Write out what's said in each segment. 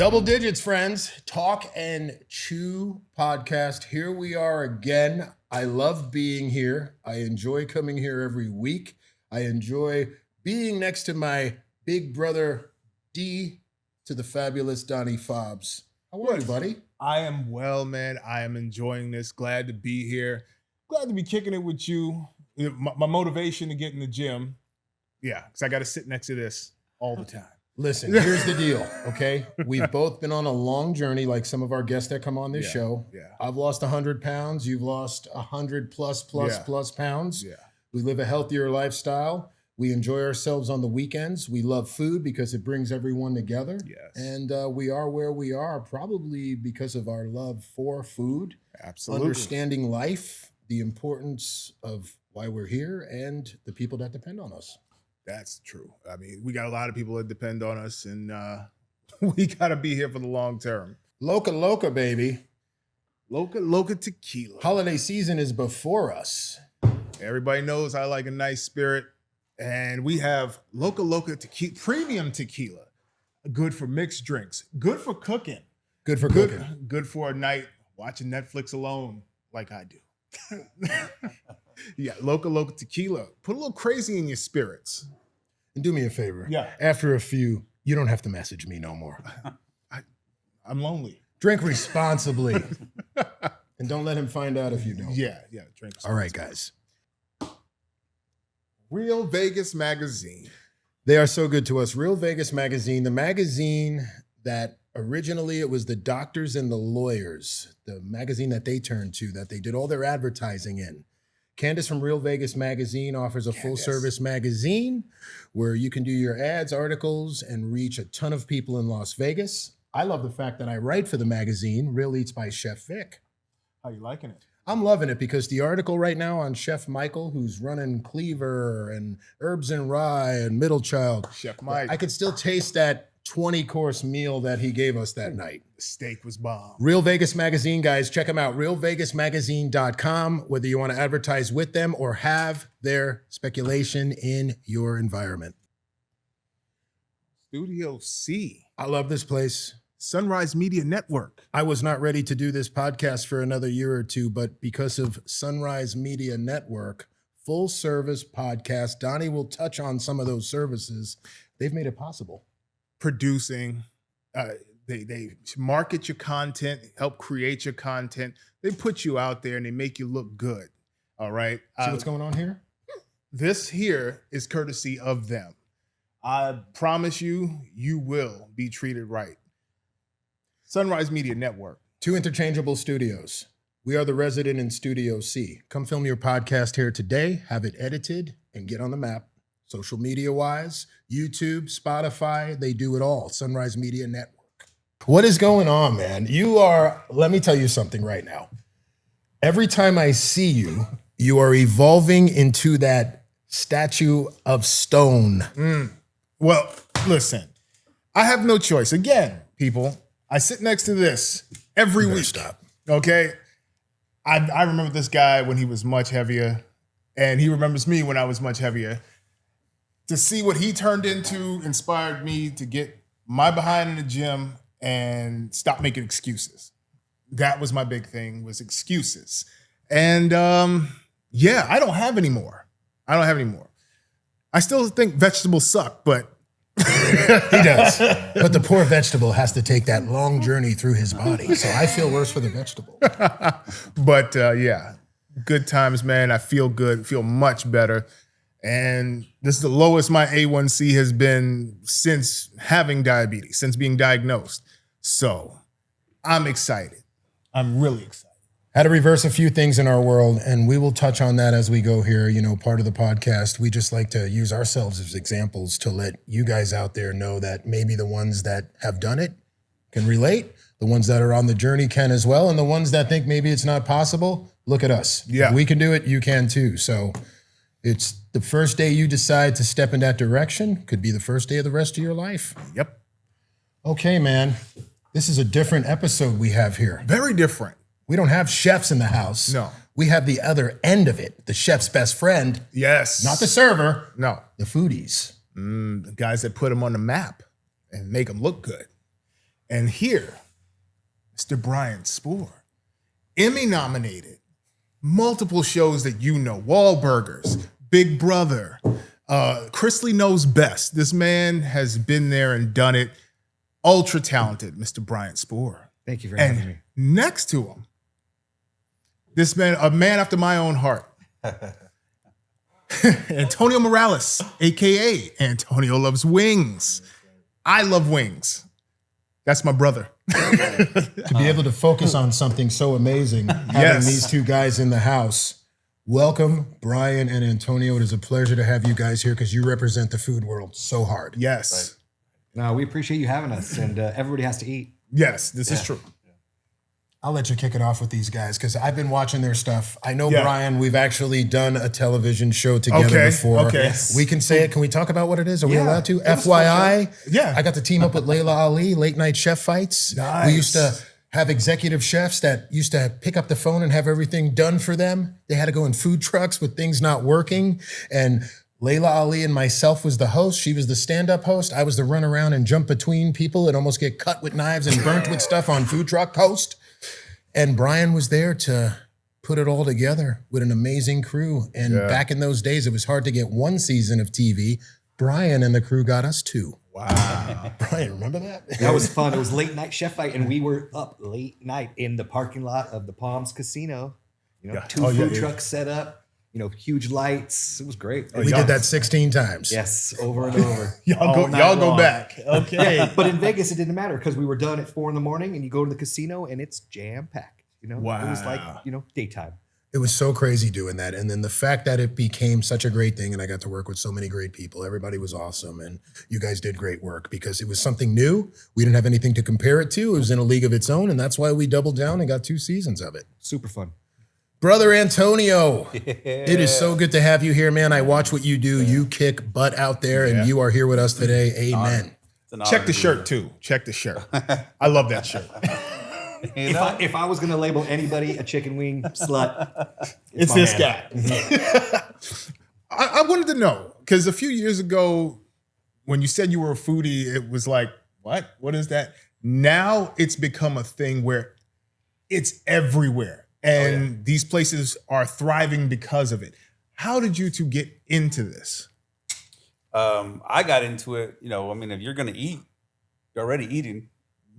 Double digits, friends. Talk and Chew podcast. Here we are again. I love being here. I enjoy coming here every week. I enjoy being next to my big brother, D, to the fabulous Donnie Fobbs. How are you, buddy? I am well, man. I am enjoying this. Glad to be here. Glad to be kicking it with you. My motivation to get in the gym. Yeah, because I got to sit next to this all the time. Listen, here's the deal, okay? We've both been on a long journey, like some of our guests that come on this show. Yeah. I've lost 100 pounds. You've lost 100 plus pounds. Yeah. We live a healthier lifestyle. We enjoy ourselves on the weekends. We love food because it brings everyone together. Yes. And we are where we are probably because of our love for food. Absolutely. Understanding life, the importance of why we're here, and the people that depend on us. That's true. I mean, we got a lot of people that depend on us, and we got to be here for the long term. Loca, baby. Loca tequila. Holiday season is before us. Everybody knows I like a nice spirit, and we have Loca tequila, premium tequila. Good for mixed drinks. Good for cooking. Good for cooking. Good for a night watching Netflix alone like I do. Yeah, Loca tequila. Put a little crazy in your spirits. And do me a favor. Yeah. After a few, you don't have to message me no more. I'm lonely. Drink responsibly. And don't let him find out if you don't. Yeah, drink responsibly. All right, guys. Real Vegas Magazine. They are so good to us. Real Vegas Magazine, the magazine that originally it was the doctors and the lawyers, the magazine that they turned to, that they did all their advertising in. Candace from Real Vegas Magazine offers a full-service magazine where you can do your ads, articles, and reach a ton of people in Las Vegas. I love the fact that I write for the magazine, Real Eats by Chef Vic. How you liking it? I'm loving it because the article right now on Chef Michael, who's running Cleaver and Herbs and Rye and Middle Child. Chef Mike. I could still taste that 20-course meal that he gave us that night. The steak was bomb. Real Vegas Magazine, guys, check them out. RealVegasMagazine.com, whether you want to advertise with them or have their speculation in your environment. Studio C. I love this place. Sunrise Media Network. I was not ready to do this podcast for another year or two, but because of Sunrise Media Network, full service podcast, Donnie will touch on some of those services. They've made it possible. Producing, they market your content, help create your content. They put you out there and they make you look good. All right. See what's going on here? This here is courtesy of them. I promise you, you will be treated right. Sunrise Media Network. 2 interchangeable studios. We are the resident in Studio C. Come film your podcast here today, have it edited, and get on the map. Social media-wise, YouTube, Spotify, they do it all. Sunrise Media Network. What is going on, man? Let me tell you something right now. Every time I see you, you are evolving into that statue of stone. Well, listen, I have no choice. Again, people, I sit next to this every week. Stop. Okay? I remember this guy when he was much heavier, and he remembers me when I was much heavier. To see what he turned into inspired me to get my behind in the gym and stop making excuses. That was my big thing, was excuses. And I don't have any more. I still think vegetables suck, but he does. But the poor vegetable has to take that long journey through his body. So I feel worse for the vegetable. But good times, man. I feel good, feel much better. And this is the lowest my A1C has been since having diabetes, since being diagnosed. So I'm excited. I'm really excited. Had to reverse a few things in our world, and we will touch on that as we go here. You know, part of the podcast, we just like to use ourselves as examples to let you guys out there know that maybe the ones that have done it can relate, the ones that are on the journey can as well, and the ones that think maybe it's not possible, look at us. Yeah. If we can do it, you can too. So it's the first day you decide to step in that direction, could be the first day of the rest of your life. Yep. Okay, man. This is a different episode we have here. Very different. We don't have chefs in the house. No. We have the other end of it, the chef's best friend. Yes. Not the server. No. The foodies. The guys that put them on the map and make them look good. And here, Mr. Brian Spoor, Emmy nominated, multiple shows that you know, Wahlburgers, Big Brother, Chrisley Knows Best. This man has been there and done it. Ultra talented, Mr. Brian Spoor. Thank you for having me. Next to him, this man, a man after my own heart, Antonio Morales, aka Antonio Loves Wings. I love wings. That's my brother. To be able to focus on something so amazing, having these two guys in the house. Welcome, Brian and Antonio. It is a pleasure to have you guys here because you represent the food world so hard. Yes. Right. No, we appreciate you having us, and everybody has to eat. Yes, this is true. I'll let you kick it off with these guys because I've been watching their stuff. I know, Brian, we've actually done a television show together before. Okay. Yes. We can say it. Can we talk about what it is? Are we allowed to? FYI, Yeah. I got to team up with Layla Ali, late night chef fights. Nice. We used to have executive chefs that used to pick up the phone and have everything done for them. They had to go in food trucks with things not working. And Layla Ali and myself was the host. She was the stand-up host. I was the run around and jump between people and almost get cut with knives and burnt with stuff on food truck host. And Brian was there to put it all together with an amazing crew. And back in those days, it was hard to get one season of TV. Brian and the crew got us two. Wow. Brian, remember that? That was fun. It was late night chef fight, and we were up late night in the parking lot of the Palms Casino. You know, two food trucks set up. You know, huge lights. It was great. We did that 16 times. Yes, over and over. Y'all go back. Okay. Yeah, but in Vegas, it didn't matter because we were done at 4 a.m, and you go to the casino, and it's jam packed. You know, it was like daytime. It was so crazy doing that. And then the fact that it became such a great thing and I got to work with so many great people. Everybody was awesome. And you guys did great work because it was something new. We didn't have anything to compare it to. It was in a league of its own. And that's why we doubled down and got 2 seasons of it. Super fun. Brother Antonio, it is so good to have you here, man. I watch what you do. You kick butt out there and you are here with us today. Amen. Check the shirt too. Check the shirt. I love that shirt. If I was going to label anybody a chicken wing slut, it's this guy. I wanted to know, because a few years ago, when you said you were a foodie, it was like, what? What is that? Now it's become a thing where it's everywhere. And these places are thriving because of it. How did you two get into this? I got into it, if you're going to eat, you're already eating.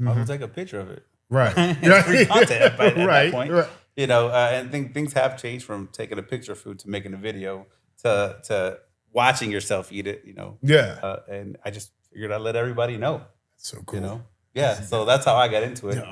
I'll take a picture of it. Right. It's free content at that point. Right. And things have changed from taking a picture of food to making a video to watching yourself eat it, Yeah. And I just figured I'd let everybody know. That's so cool. Yeah, so that's how I got into it,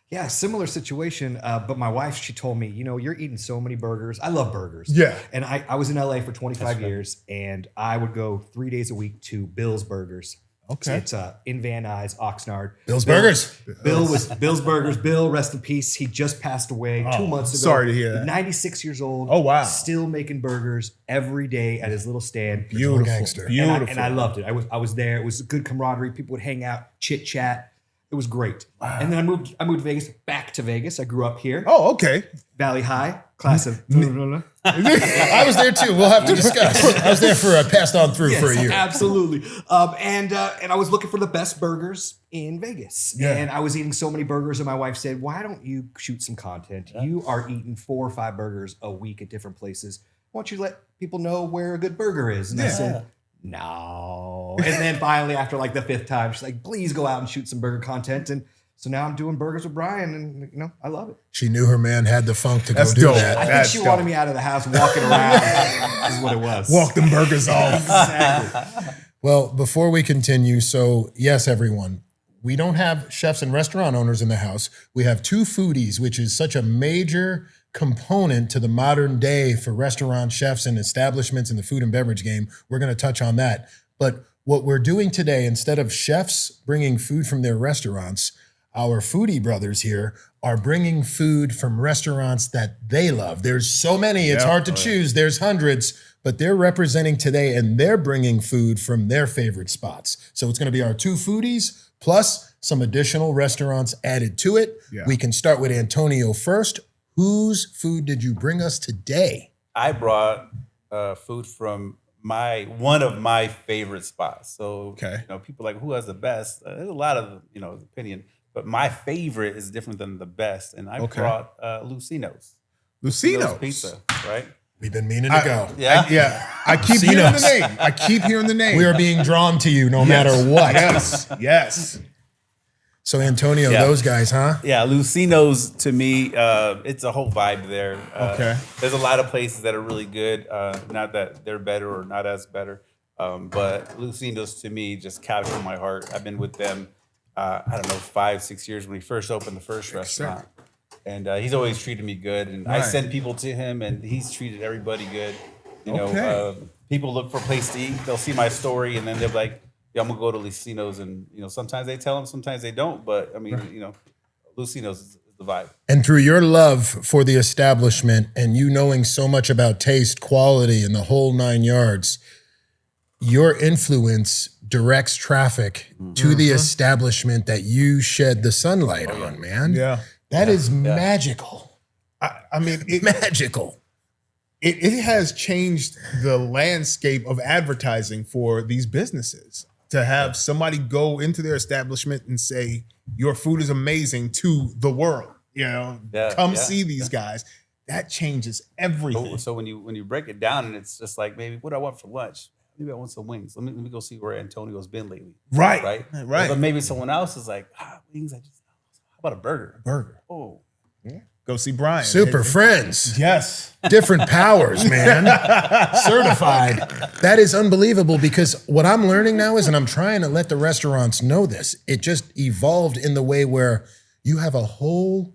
Yeah, similar situation. But my wife, she told me, you're eating so many burgers. I love burgers. Yeah. And I was in LA for 25 years, and I would go 3 days a week to Bill's Burgers. Okay. It's in Van Nuys, Oxnard. Bill's Burgers. Bill was Bill's Burgers. Bill, rest in peace. He just passed away 2 months ago. Sorry to hear that. 96 years old. Oh, wow. Still making burgers every day at his little stand. Beautiful. Gangster. Beautiful. And I loved it. I was there. It was a good camaraderie. People would hang out, chit chat. It was great. Wow. And then I moved to Vegas, back to Vegas. I grew up here. Oh, okay. Valley High, class of. I was there too. We'll have to discuss. I was there for passed on through for a year. Absolutely. And I was looking for the best burgers in Vegas. Yeah. And I was eating so many burgers, and my wife said, "Why don't you shoot some content? Yeah. You are eating 4 or 5 burgers a week at different places. Why don't you let people know where a good burger is?" And I said, "No." And then finally, after like the 5th time, she's like, "Please go out and shoot some burger content." And so now I'm doing burgers with Brian, and I love it. She knew her man had the funk to That's go do dope. that. I think she wanted me out of the house walking around. Is what it was. Walk them burgers off. Exactly. Well, before we continue, so yes, everyone, we don't have chefs and restaurant owners in the house. We have 2 foodies, which is such a major component to the modern day for restaurant chefs and establishments in the food and beverage game. We're going to touch on that. But what we're doing today, instead of chefs bringing food from their restaurants, our foodie brothers here are bringing food from restaurants that they love. There's so many, it's hard to choose. There's hundreds, but they're representing today and they're bringing food from their favorite spots. So it's going to be our 2 foodies plus some additional restaurants added to it. Yeah. We can start with Antonio first. Whose food did you bring us today? I brought food from one of my favorite spots. So Okay. people are like, who has the best? There's a lot of opinion, but my favorite is different than the best. And I brought Lucino's pizza, right? We've been meaning to go. I keep hearing the name. I keep hearing the name. We are being drawn to you no matter what. Yes. So Antonio, those guys, huh? Yeah, Lucino's to me, it's a whole vibe there. Okay. There's a lot of places that are really good. Not that they're better or not as better, but Lucino's to me just captured my heart. I've been with them, I don't know, 5-6 years when we first opened the first restaurant. And he's always treated me good. And I send people to him, and he's treated everybody good. People look for a place to eat. They'll see my story, and then they're like, yeah, I'm gonna go to Lucino's, and sometimes they tell them, sometimes they don't. But I mean, Lucino's is the vibe. And through your love for the establishment and you knowing so much about taste, quality, and the whole 9 yards, your influence directs traffic to the establishment that you shed the sunlight on, man. Yeah. That is magical. I mean, Magical. It has changed the landscape of advertising for these businesses. To have somebody go into their establishment and say, your food is amazing to the world, come see these guys. That changes everything. So when you break it down, and it's just like, maybe what do I want for lunch? Maybe I want some wings. Let me go see where Antonio's been lately. Right. But maybe someone else is like, wings. How about a burger? Oh, Go see Brian. Super friends. Yes. Different powers, man. Certified. That is unbelievable, because what I'm learning now is, and I'm trying to let the restaurants know this, it just evolved in the way where you have a whole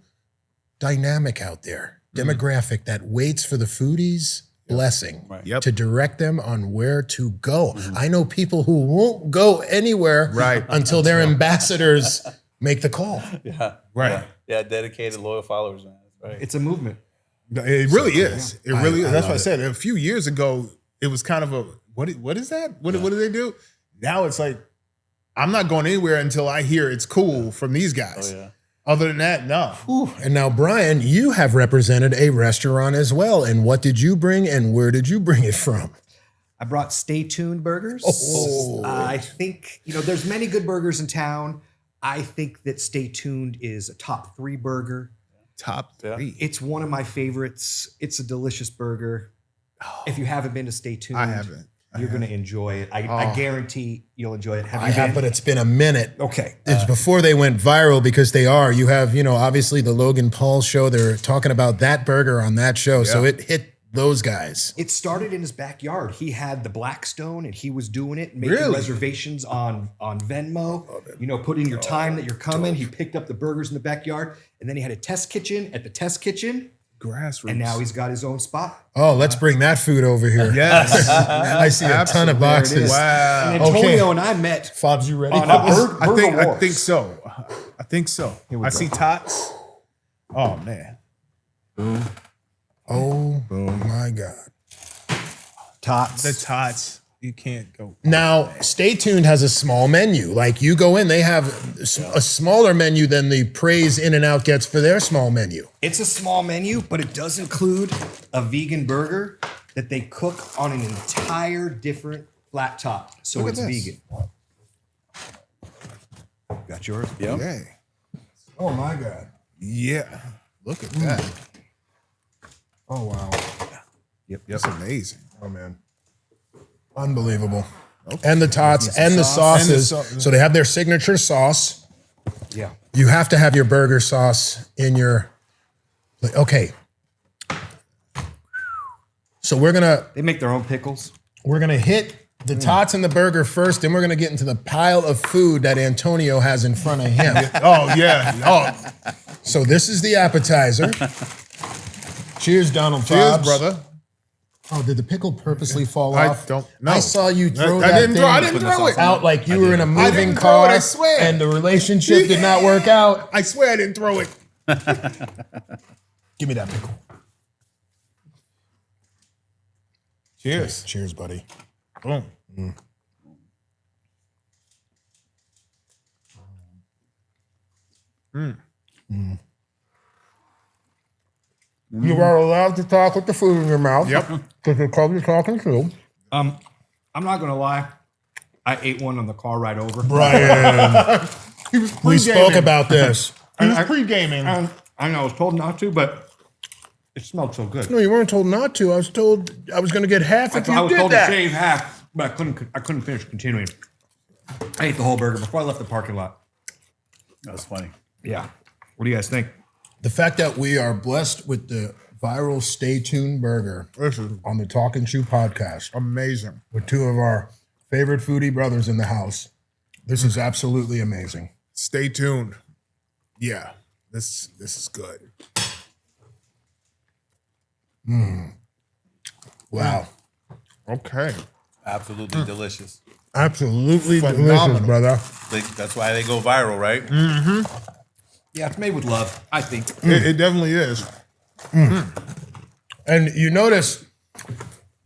dynamic out there, demographic that waits for the foodies' blessing to direct them on where to go. I know people who won't go anywhere until their ambassadors make the call. Yeah, dedicated, loyal followers, man. Right. It's a movement. It really is. It really is. That's what I said. A few years ago, it was kind of a, what is that? What do they do? Now it's like, I'm not going anywhere until I hear it's cool from these guys. Other than that, no. And now, Brian, you have represented a restaurant as well. And what did you bring, and where did you bring it from? I brought Stay Tuned Burgers. I think, there's many good burgers in town. I think that Stay Tuned is a top 3 burger. Top 3. It's one of my favorites. It's a delicious burger. If you haven't been to Stay Tuned, I haven't. You're going to enjoy it. I guarantee you'll enjoy it. I have, but it's been a minute. Okay. It's before they went viral, because they are. You have, obviously the Logan Paul show. They're talking about that burger on that show. So it hit those guys. It started in his backyard. He had the Blackstone, and he was doing it, making reservations on Venmo. Put in your time that you're coming. He picked up the burgers in the backyard, and then he had a test kitchen at the test kitchen. Grassroots. And now he's got his own spot. Oh, let's bring that food over here. Yes. I see a ton of boxes. Wow. And Antonio and I met. Fobs, you ready? On I think so. I think so. I see tots. Oh, man. Oh, my God. Tots. The tots. You can't go. Now, Stay Tuned has a small menu. Like, you go in, they have a smaller menu than the praise In-N-Out gets for their small menu. It's a small menu, but it does include a vegan burger that they cook on an entire different flat top. So it's vegan. Got yours? Yep. Okay. Oh, my God. Yeah. Look at that. Oh, wow. Yep. That's amazing. Oh, man. Unbelievable. Okay. And the tots and the sauces. So they have their signature sauce. Yeah. You have to have your burger sauce in your... Okay. So They make their own pickles. We're going to hit the tots and the burger first, then we're going to get into the pile of food that Antonio has in front of him. Oh, yeah. Oh. So this is the appetizer. Cheers, Donald Cheers, Fobbs. brother. Oh, did the pickle purposely fall I off? don't know. I saw you throw I that didn't thing throw, I didn't throw it. out like you were in a moving didn't throw car, it, I swear. and the relationship did not work out. I swear I didn't throw it. Give me that pickle. Cheers. Cheers, buddy. Boom. You are allowed to talk with the food in your mouth. Yep. Because you're probably talking too. I'm not gonna lie. I ate one on the car ride over. Brian, He was we spoke pre-gaming. about this. He was pre-gaming. I know I was told not to, but it smelled so good. No, you weren't told not to. I was told I was going to get half if I you was did told that. to shave half, but I couldn't finish continuing. I ate the whole burger before I left the parking lot. That was funny. Yeah. What do you guys think? The fact that we are blessed with the viral Stay Tuned burger This is on the Talk and Chew podcast amazing. with two of our favorite foodie brothers in the house. This is absolutely amazing. Stay tuned. Yeah, this is good. Wow. Okay. Absolutely delicious. Absolutely Phenomenal. delicious, brother. That's why they go viral, right? Yeah, it's made with love, I think. It definitely is. And you notice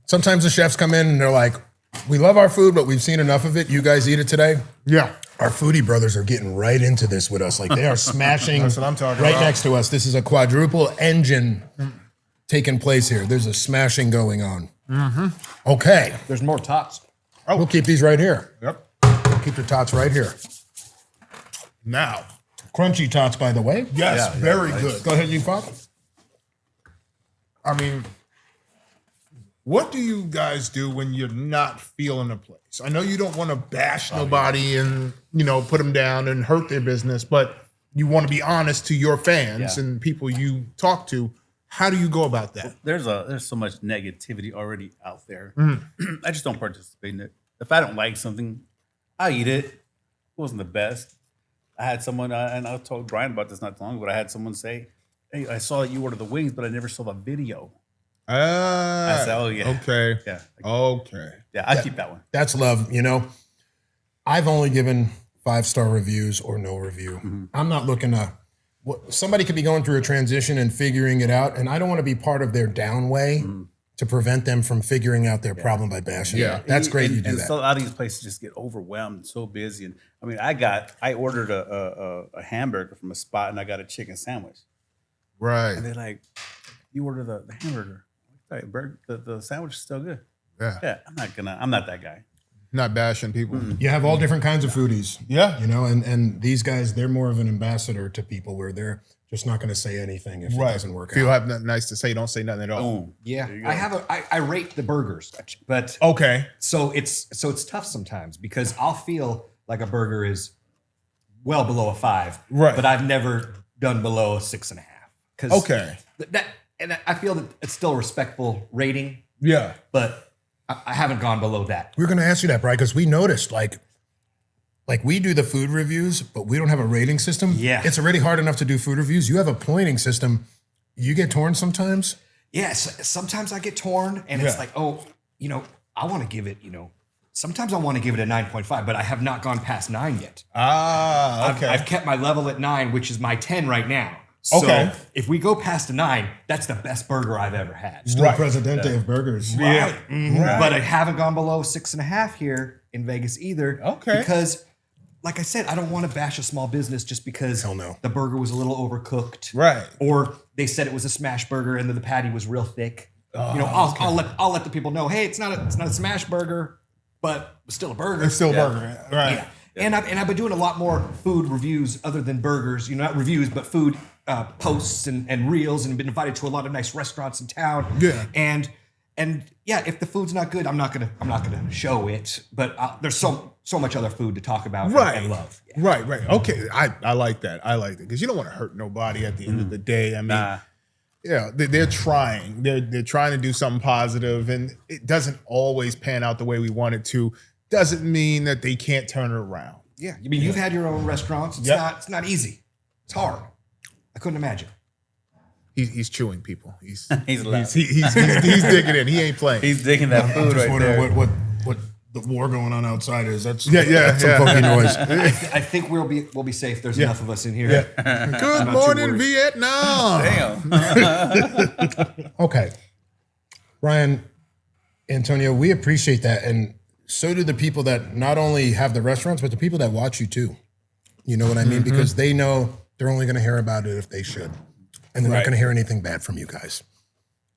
sometimes the chefs come in and they're like, we love our food, but we've seen enough of it. You guys eat it today? Yeah. Our foodie brothers are getting right into this with us. Like they are smashing That's what I'm talking right about. next to us. This is a quadruple engine taking place here. There's a smashing going on. Okay. There's more tots. We'll keep these right here. Yep. Keep the tots right here. Now. Crunchy tots, by the way. Yes, Yeah, very nice. good. Go ahead, you pop. I mean, what do you guys do when you're not feeling a place? I know you don't want to bash nobody and, put them down and hurt their business, but you want to be honest to your fans Yeah. and people you talk to. How do you go about that? There's so much negativity already out there. Mm. I just don't participate in it. If I don't like something, I eat it. It wasn't the best. I had someone, and I told Brian about this not too long ago, but I had someone say, "Hey, I saw that you ordered the wings, but I never saw the video." I said, "Oh yeah, Okay. yeah, Okay. yeah." I keep that one. That's love. I've only given 5-star reviews or no review. I'm not looking to. Somebody could be going through a transition and figuring it out, and I don't want to be part of their down way to prevent them from figuring out their problem by bashing. Yeah. it. That's great. You do and that. So a lot of these places just get overwhelmed and so busy. And I mean, I ordered a hamburger from a spot, and I got a chicken sandwich. Right. And they're like, "You ordered the hamburger. The sandwich is still good." Yeah. Yeah, I'm not that guy. Not bashing people. You have all different kinds of foodies. Yeah. And these guys, they're more of an ambassador to people where they're just not going to say anything if it doesn't work If you out. have nothing nice to say, don't say nothing at all. Boom. Yeah. There you go. I rate the burgers, but Okay. so it's tough sometimes because I'll feel like a burger is well below a 5. Right. But I've never done below a 6.5. 'Cause Okay. and I feel that it's still a respectful rating, Yeah. but I haven't gone below that. We're going to ask you that, Brian, because we noticed like we do the food reviews, but we don't have a rating system. Yeah. It's already hard enough to do food reviews. You have a pointing system. You get torn sometimes. Yes, sometimes I get torn and it's Yeah. like, I want to give it, sometimes I want to give it a 9.5, but I have not gone past 9 yet. Okay. I've kept my level at 9, which is my 10 right now. So Okay. if we go past a 9, that's the best burger I've ever had. Still Right. Presidente of burgers. Right. Right. But I haven't gone below 6.5 here in Vegas either. Okay. Because, like I said, I don't want to bash a small business just because Hell no. the burger was a little overcooked. Right. Or they said it was a smash burger and then the patty was real thick. I'll let the people know, hey, it's not a smash burger, but it's still a burger. It's still a burger. Right. Yeah. And I've been doing a lot more food reviews other than burgers. Not reviews, but food posts and reels, and been invited to a lot of nice restaurants in town. Yeah. And yeah, if the food's not good, I'm not gonna show it. But there's so much other food to talk about Right. and love. Yeah. Right. Okay. I like that. I like that because you don't want to hurt nobody at the end of the day. I mean, Nah. yeah, they're trying. They're trying to do something positive, and it doesn't always pan out the way we want it to. Doesn't mean that they can't turn it around. Yeah. I mean, you've had your own restaurants. It's not easy. It's hard. I couldn't imagine. He's chewing people. He's loud. he's digging in. He ain't playing. He's digging that I'm food just right wondering there. what the war going on outside is. That's Yeah. some funky noise. I think we'll be safe. There's enough of us in here. Good too morning, worried. Vietnam. Damn. Okay. Brian, Antonio, we appreciate that. And so do the people that not only have the restaurants, but the people that watch you too. You know what I mean? Because they know they're only going to hear about it if they should. And they're not Right. going to hear anything bad from you guys.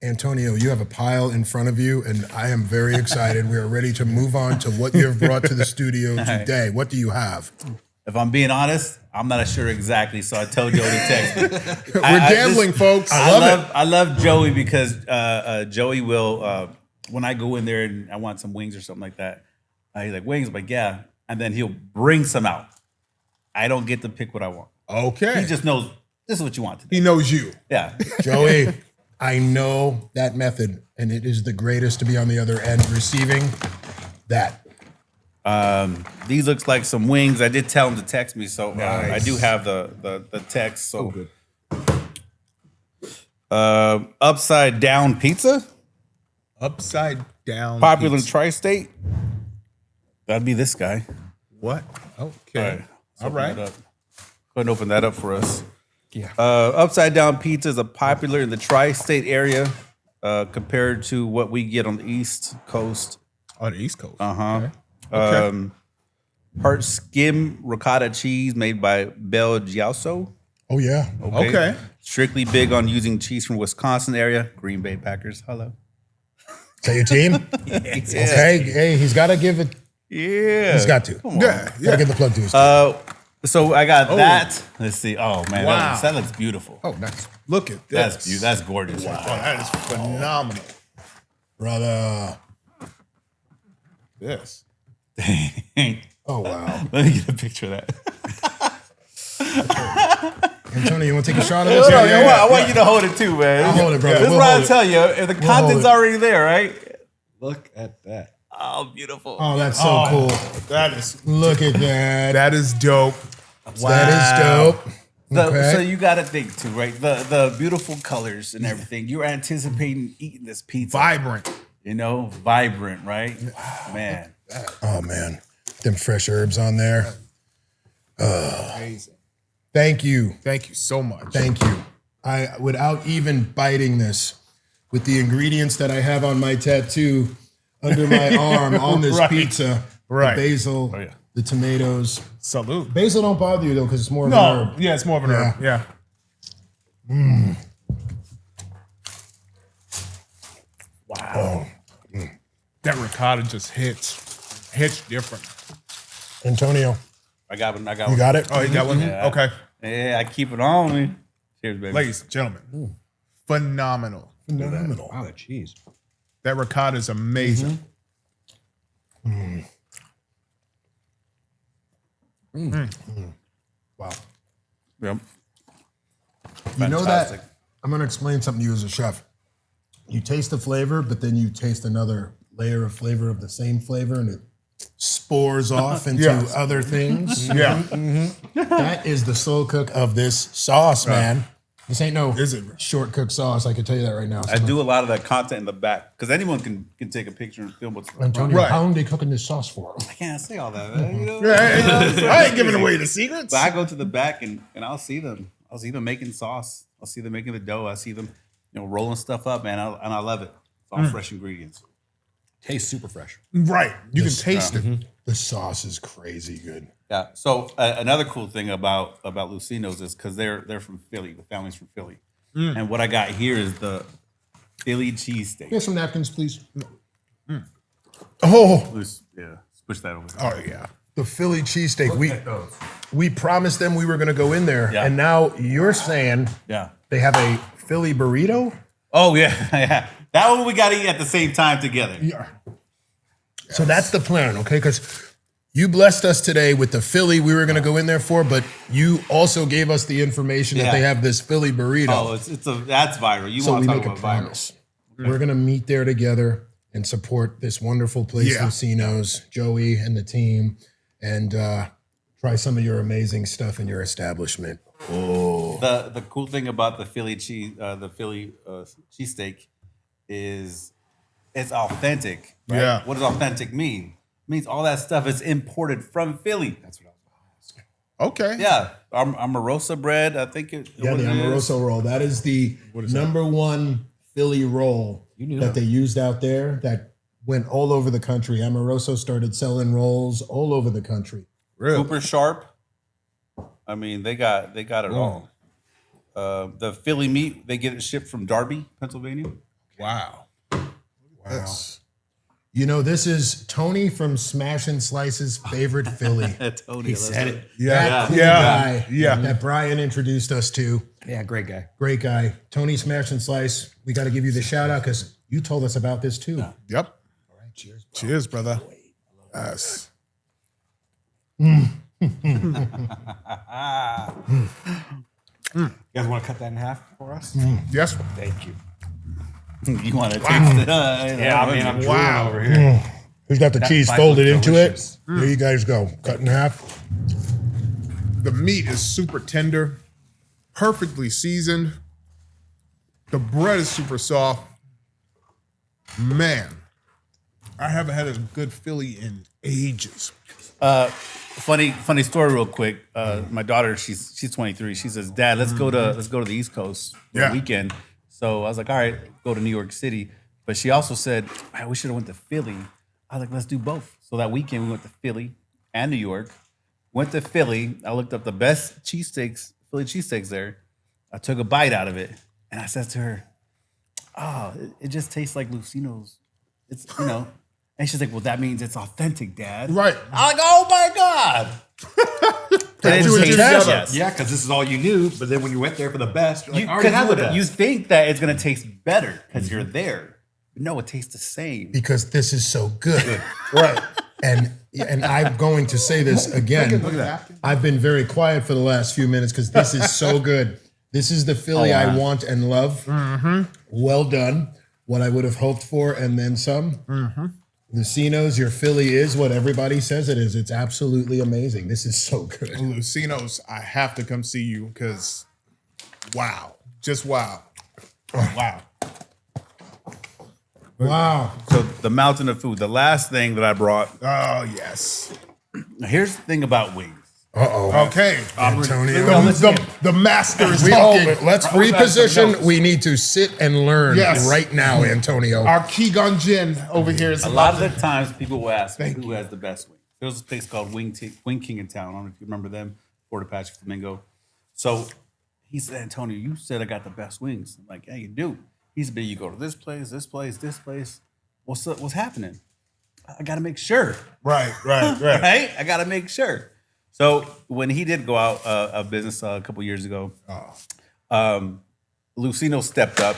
Antonio, you have a pile in front of you, and I am very excited. We are ready to move on to what you have brought to the studio today. What do you have? If I'm being honest, I'm not sure exactly. So I told Joey to text me. We're gambling, folks. I love Joey because Joey will when I go in there and I want some wings or something like that. He's like, wings? I'm like, yeah. And then he'll bring some out. I don't get to pick what I want. Okay. He just knows this is what you want today. He knows you. Yeah. Joey, I know that method, and it is the greatest to be on the other end receiving that. These looks like some wings. I did tell him to text me, so I do have the text. So good. Upside down pizza, Upside down. popular in pizza. tri-state. That'd be this guy. What? Okay. All All right. Go ahead and open that up for us. Yeah. Upside down pizza is a popular in the tri-state area compared to what we get on the East Coast. On the East Coast. Uh-huh. Okay. Part skim ricotta cheese made by Bel Giasso. Oh, yeah. Okay. Strictly big on using cheese from Wisconsin area. Green Bay Packers. Hello. Is that your team? Okay. Hey, he's got to give it. Yeah. He's got to. Come on. Yeah. Got to Yeah. give the plug to his team. So I got that. Let's see. Oh man, Wow. that looks beautiful. Oh, nice. Look at this. That's beautiful. That's gorgeous. Oh, that is phenomenal. Brother. This. Dang. Oh, wow. Let me get a picture of that. Antonio, you want to take a shot of this? Hold on, I want you to hold it too, man. I'll hold it, brother. This is We'll what I hold it. tell you. If the hold content's it. already there, right? Look at that. Oh, beautiful. Oh, that's so cool. That is. Look at that. That is dope. That is dope. Okay. So you got to think too, right? The beautiful colors and everything. You're anticipating eating this pizza. Vibrant. You know, vibrant, right? Man. Oh, man. Them fresh herbs on there. Amazing. Thank you. Thank you so much. Thank you. Without even biting this, with the ingredients that I have on my tattoo under my arm on this Right. pizza, Right. the basil, Oh, yeah. the tomatoes. Salute. Basil don't bother you though, because it's more of an No. herb. Yeah, it's more of an herb. Yeah. Wow. That ricotta just hits. Hits different. Antonio, I got one. you got it? Oh, you got one? Yeah. Okay. Yeah, I keep it on me. Cheers, baby. Ladies and gentlemen, phenomenal. Phenomenal. Wow, that cheese. That ricotta is amazing. Wow. Yep. You know Fantastic. that? I'm going to explain something to you as a chef. You taste the flavor, but then you taste another layer of flavor of the same flavor, and it spores off into Yes. other things. Yeah. That is the slow cook of this sauce, man. This ain't no Is it? short cooked sauce. I can tell you that right now. I do a lot of that content in the back because anyone can take a picture and film what's. Antonio, Right. how long they cooking this sauce for? I can't say all that, man. You know? I ain't giving away the secrets. But I go to the back and I'll see them. I'll see them making sauce. I'll see them making the dough. I see them, rolling stuff up, man. And I love it. It's all fresh ingredients. Tastes super fresh. Right. You can taste it. The sauce is crazy good. Yeah. So another cool thing about Lucinos is because they're from Philly. The family's from Philly. And what I got here is the Philly cheesesteak. Get some napkins, please. Oh, Yeah. Push that over. Oh, yeah. the Philly cheesesteak. We promised them we were going to go in there, Yeah. and now you're saying Yeah. they have a Philly burrito. Oh yeah, yeah. That one we got to eat at the same time together. Yeah. So that's the plan, okay? Because you blessed us today with the Philly we were going to go in there for, but you also gave us the information that Yeah. they have this Philly burrito. Oh, that's viral. You so want we to talk make a about viral? promise. We're going to meet there together and support this wonderful place, Yeah. Lucinos, Joey and the team, and try some of your amazing stuff in your establishment. Oh, The cool thing about the Philly cheesesteak is it's authentic. Right? Yeah. What does authentic mean? It means all that stuff is imported from Philly. That's what I was. Okay. Yeah, Amorosa bread. I think it. yeah, what the it is. Amoroso roll. That is the number one Philly roll that they used out there that went all over the country. Amoroso started selling rolls all over the country. Really? Super sharp. I mean, they got it all. The Philly meat, they get it shipped from Darby, Pennsylvania. Wow. That's- You know, this is Tony from Smash and Slice's favorite Philly. Tony, He said it. Yeah. Cool Yeah. guy Yeah. that Brian introduced us to. Yeah, great guy. Great guy. Tony Smash and Slice. We got to give you the shout out because you told us about this too. Yep. All right, cheers. Cheers, brother. Yes. You guys want to cut that in half for us? Yes. Thank you. You want to taste it? Yeah, I mean, I'm drooling Wow. over here. Who's got the That cheese bite folded looked into delicious. it? There you guys go. Cut in half. The meat is super tender, perfectly seasoned. The bread is super soft. Man, I haven't had a good Philly in ages. Funny story, real quick. My daughter, she's 23. She says, "Dad, let's go to the East Coast for Yeah. the weekend." So I was like, "All right, go to New York City." But she also said, "Man, we should have went to Philly." I was like, "Let's do both." So that weekend we went to Philly and New York. Went to Philly. I looked up the best cheesesteaks, Philly cheesesteaks there. I took a bite out of it, and I said to her, "Oh, it just tastes like Lucino's. It's And she's like, "Well, that means it's authentic, Dad." Right. I'm like, "Oh my God." That Two was and a two test. together. Yeah, because this is all you knew. But then when you went there for the best, you're like, I already have the best. You think that it's gonna taste better because you're there. But no, it tastes the same. Because this is so good. Right. And I'm going to say this again. I've been very quiet for the last few minutes because this is so good. This is the Philly I want and love. Well done. What I would have hoped for and then some. Lucino's, your Philly is what everybody says it is. It's absolutely amazing. This is so good. Lucino's, I have to come see you because, wow. Just wow. Wow. Wow. So the mountain of food. The last thing that I brought. Oh, yes. Here's the thing about wings. Uh-oh. Okay. Antonio. The master is We talking. let's reposition. We need to sit and learn Yes. right now, Antonio. Our Keegan Jin over here is A lot of the times people will ask me who has the best wings. There was a place called Wing King in town. I don't know if you remember them, Fort Apache Flamingo. So he said, "Antonio, you said I got the best wings." I'm like, "Yeah, you do." He said, "But you go to this place, this place, this place. What's happening?" I got to make sure. Right. Right? I got to make sure. So when he did go out of business a couple years ago, Lucino stepped up.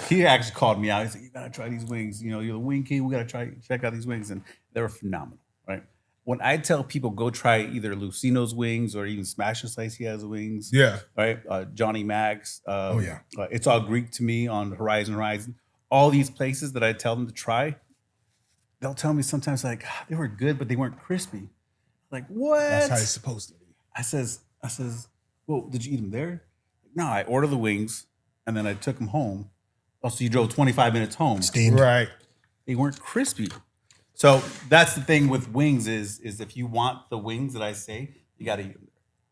He actually called me out. He said, "You gotta try these wings. You know, you're the wing king. We gotta check out these wings," and they were phenomenal. Right? When I tell people go try either Lucino's wings or even Smash and Slice, he has wings. Yeah. Right. Johnny Max. Yeah. It's All Greek to me on Horizon. All these places that I tell them to try, they'll tell me sometimes like they were good, but they weren't crispy. Like, what? That's how it's supposed to be. I says, well, did you eat them there? No, I ordered the wings and then I took them home. Oh, so you drove 25 minutes home. Steamed. Right. They weren't crispy. So that's the thing with wings is if you want the wings that I say, you got to eat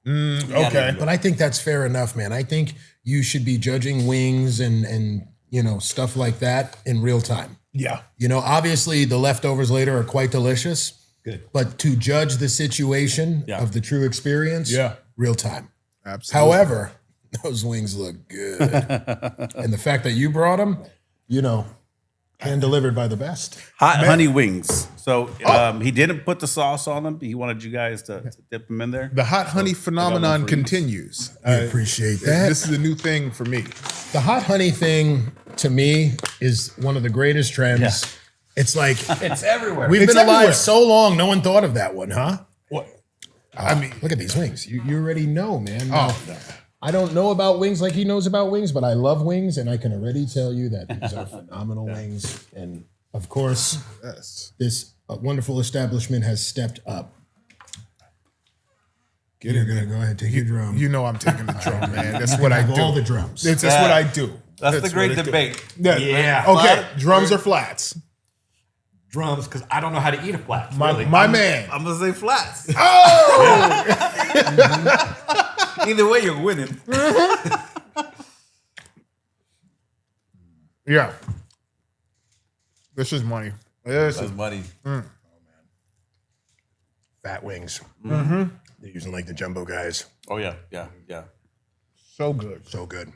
them there. Okay. But I think that's fair enough, man. I think you should be judging wings and stuff like that in real time. Yeah. Obviously the leftovers later are quite delicious. Good. But to judge the situation of the true experience, real time. Absolutely. However, those wings look good. And the fact that you brought them, hand delivered by the best. Hot honey wings. So he didn't put the sauce on them. He wanted you guys to dip them in there. The hot honey phenomenon continues. I appreciate that. This is a new thing for me. The hot honey thing, to me, is one of the greatest trends. Yeah. It's like It's everywhere. we've It's been alive everywhere. so long, no one thought of that one, huh? What? I mean, look at these wings. You already know, man. Oh, Now, I don't know about wings like he knows about wings, but I love wings, and I can already tell you that these are phenomenal wings. And of course, yes. this wonderful establishment has stepped up. You're gonna go ahead, take your drum. You know I'm taking the drum, man. That's what I Have do. all the drums. That's what I do. That's the what great I do. debate. Yeah. Okay. Flat? Drums or flats? Drums, because I don't know how to eat a flat. My man. I'm gonna say flats. Oh! Either way, you're winning. Yeah. This is money. This is money. Fat wings. They're using like the jumbo guys. Oh yeah. so good. So good.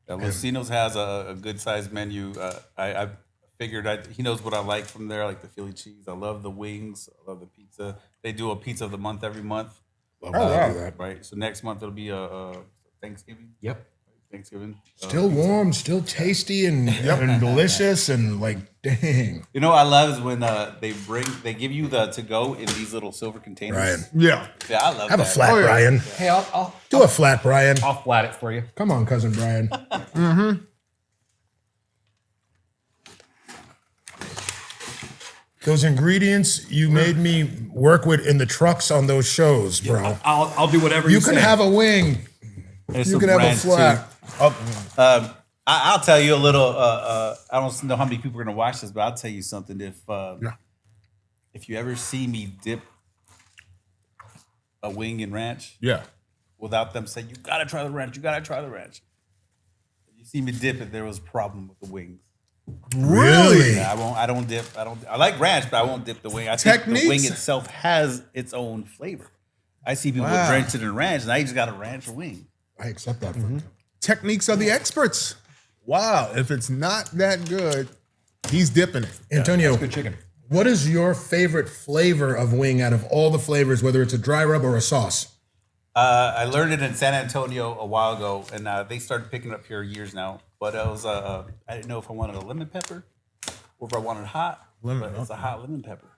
Lucino's has a good sized menu. I figured he knows what I like from there. I like the Philly cheese. I love the wings. I love the pizza. They do a pizza of the month every month. Love Oh, when they wow. do that. Right. So next month it'll be Thanksgiving. Yep. Thanksgiving. Still warm, still tasty, and delicious, and like, dang. You know what I love is when they give you the to go in these little silver containers. Brian, Yeah. Yeah, I love have a that. flat, Oh, yeah. Brian. Hey, I'll Do a flat, Brian. flat it for you. Come on, cousin Brian. Those ingredients you made me work with in the trucks on those shows, bro. I'll do whatever You can have a wing. There's You some can have a ranch, too. flat. I'll tell you a little. I don't know how many people are gonna watch this, but I'll tell you something. If you ever see me dip a wing in ranch Yeah. without them saying you gotta try the ranch, you gotta try the ranch. If you see me dip it, there was a problem with the wings. Really? Yeah, I don't dip. I like ranch, but I won't dip the wing. I think the wing Techniques? itself has its own flavor. I see people Wow. drench it in ranch, and I just got a ranch wing. I accept that. Techniques are the experts. Wow. If it's not that good, he's dipping it. Antonio, good chicken. what is your favorite flavor of wing out of all the flavors, whether it's a dry rub or a sauce? I learned it in San Antonio a while ago, and they started picking it up here years now. But it was I didn't know if I wanted a lemon pepper or if I wanted hot. Lemon, but it's a hot lemon pepper.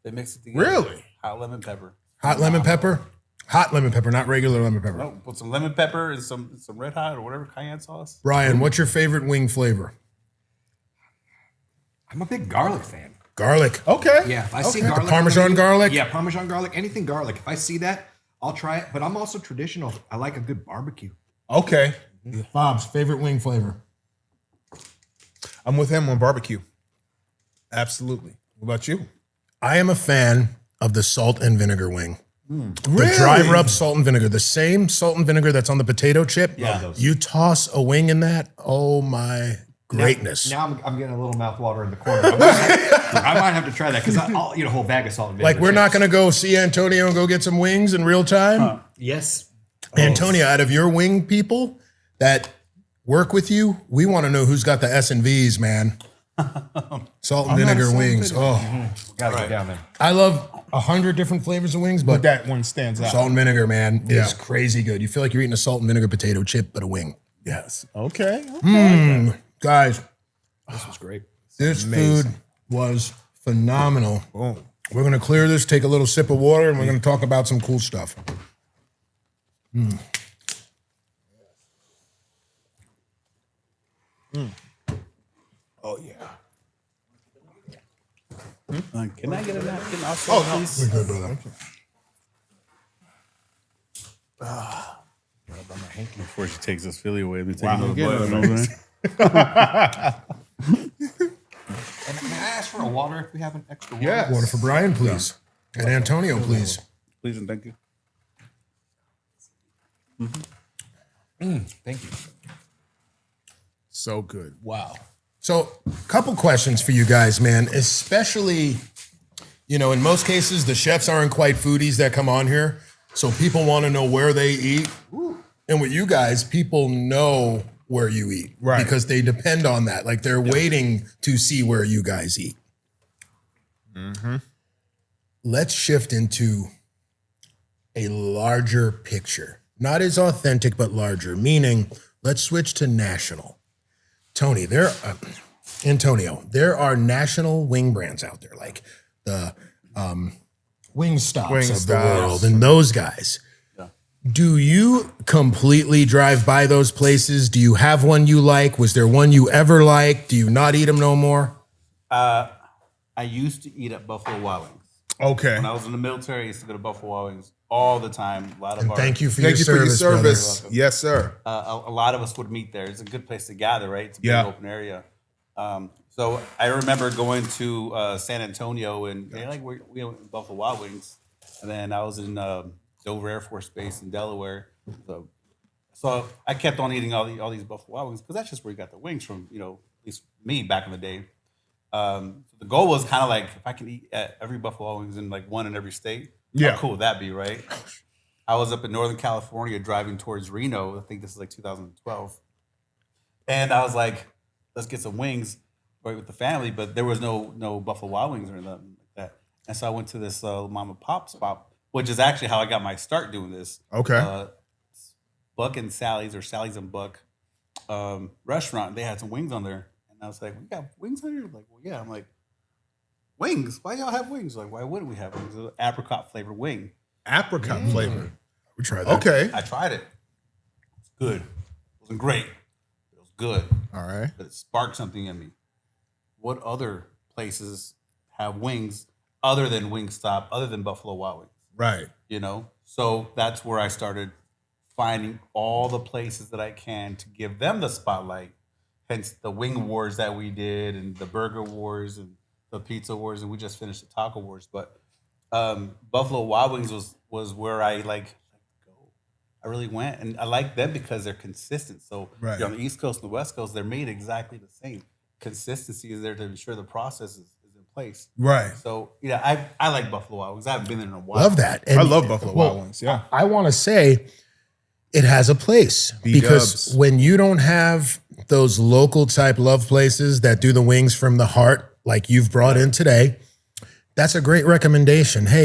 They mix it together. Really? Hot lemon pepper. Hot lemon pepper? Hot lemon pepper, not regular lemon pepper. No, put some lemon pepper and some red hot or whatever cayenne sauce. Brian, what's your favorite wing flavor? I'm a big garlic fan. Garlic. Okay. Yeah, if I see Okay. garlic, Parmesan on the menu- garlic? Yeah, Parmesan garlic, anything garlic. If I see that, I'll try it. But I'm also traditional. I like a good barbecue. Okay. Bob's favorite wing flavor? I'm with him on barbecue. Absolutely. What about you? I am a fan of the salt and vinegar wing. The Really? dry rub salt and vinegar, the same salt and vinegar that's on the potato chip. Yeah. You toss a wing in that, oh my greatness. Now I'm getting a little mouth water in the corner. I might have to try that because I'll eat a whole bag of salt and vinegar. Like, we're not chips. going to go see Antonio and go get some wings in real time. Yes. Antonio, out of your wing people that work with you, we want to know who's got the S&Vs, man. Salt and vinegar salt and wings. vinegar. Oh, Gotta go down there. I love 100 different flavors of wings, But but that one stands out. salt and vinegar, man, Yeah. is crazy good. You feel like you're eating a salt and vinegar potato chip, but a wing. Yes. Okay. Guys, This was great. this Amazing. food was phenomenal. Boom. We're going to clear this, take a little sip of water, and we're going to talk about some cool stuff. Oh yeah. Can I get a napkin also, Oh, no. please? Good, brother. Before she takes this Philly away, let me take Wow. another Get bite. it. Over And may I ask for a water if we have an extra water? Yes. Water for Brian, please. And Antonio, please. Please and thank you. Thank you. So good. Wow. So, couple questions for you guys, man. Especially, in most cases, the chefs aren't quite foodies that come on here. So people want to know where they eat. And with you guys, people know where you eat. Right. Because they depend on that. Like, they're waiting to see where you guys eat. Let's shift into a larger picture. Not as authentic, but larger. Meaning, let's switch to national. Tony, Antonio, there are national wing brands out there, like the Wingstops of the Wingstops. world and those guys. Do you completely drive by those places? Do you have one you like? Was there one you ever liked? Do you not eat them no more? I used to eat at Buffalo Wild Wings. Okay. When I was in the military, I used to go to Buffalo Wild Wings all the time. A lot of our, Thank you for Thank your you for your service, service. brother. Yes, sir. a lot of us would meet there. It's a good place to gather, right? It's a big Yeah. open area. So I remember going to San Antonio and they're like, we went to Buffalo Wild Wings. And then I was in Dover Air Force Base in Delaware. So I kept on eating all these Buffalo Wild Wings because that's just where you got the wings from, at least me back in the day. So the goal was kind of like, if I can eat at every Buffalo Wild Wings in like one in every state, Yeah. how cool would that be, right? I was up in Northern California driving towards Reno. I think this is like 2012. And I was like, let's get some wings right with the family. But there was no Buffalo Wild Wings or nothing like that. And so I went to this mom and pop spot, which is actually how I got my start doing this. Okay. Buck and Sally's or Sally's and Buck restaurant. They had some wings on there. And I was like, we got wings on here? Like, well, yeah. I'm like, wings? Why y'all have wings? Like, why wouldn't we have wings? It was an apricot flavored wing. Apricot flavor. We tried that. Okay. I tried it. It's good. It wasn't great. It was good. All right. But it sparked something in me. What other places have wings other than Wingstop, other than Buffalo Wild Wings? Right. You know? So that's where I started finding all the places that I can to give them the spotlight. Hence the wing wars that we did and the burger wars and the pizza wars, and we just finished the taco wars. But Buffalo Wild Wings was where I go. I really went, and I like them because they're consistent. So Right. on the East Coast and the West Coast, they're made exactly the same. Consistency is there to ensure the process is in place. Right. So I like Buffalo Wild Wings. I haven't been there in a while. Love that. I love Buffalo Wild Wings. Yeah. I want to say it has a place because B-dubs. when you don't have those local type love places that do the wings from the heart, like you've brought in today, that's a great recommendation. Hey,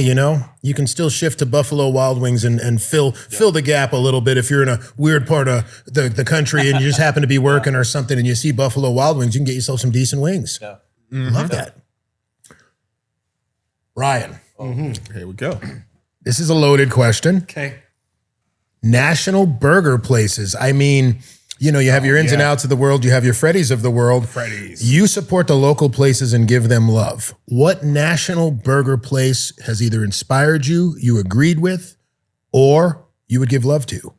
you can still shift to Buffalo Wild Wings and fill the gap a little bit. If you're in a weird part of the country and you just happen to be working or something and you see Buffalo Wild Wings, you can get yourself some decent wings. Yeah. Love that. Ryan, Here we go. this is a loaded question. Okay. National burger places. I mean, you have your ins and outs of the world. You have your Freddy's of the world. Freddy's. You support the local places and give them love. What national burger place has either inspired you, you agreed with, or you would give love to,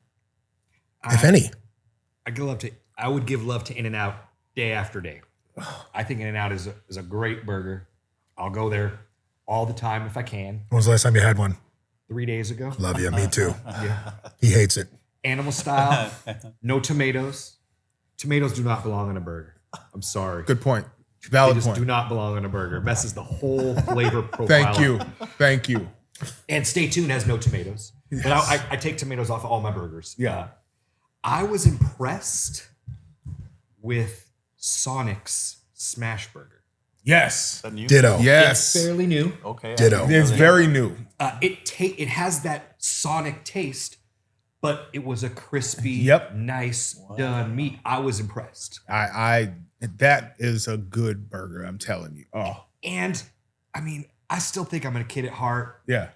if any? I would give love to In-N-Out day after day. I think In-N-Out is a great burger. I'll go there all the time if I can. When was the last time you had one? 3 days ago. Love you. Me too. He hates it. Animal style, no tomatoes. Tomatoes do not belong on a burger. I'm sorry. Good point. They Valid just point. do not belong on a burger. It messes the whole flavor profile. Thank up. you. Thank you. And Stay Tuned has no tomatoes. But I take tomatoes off all my burgers. Yeah. I was impressed with Sonic's Smash Burger. Yes. Ditto. Yes. It's fairly new. Okay. Ditto. It's very new. It has that Sonic taste, but it was a crispy, Yep. nice done meat. I was impressed. I that is a good burger, I'm telling you. Oh, And I mean, I still think I'm a kid at heart. yeah.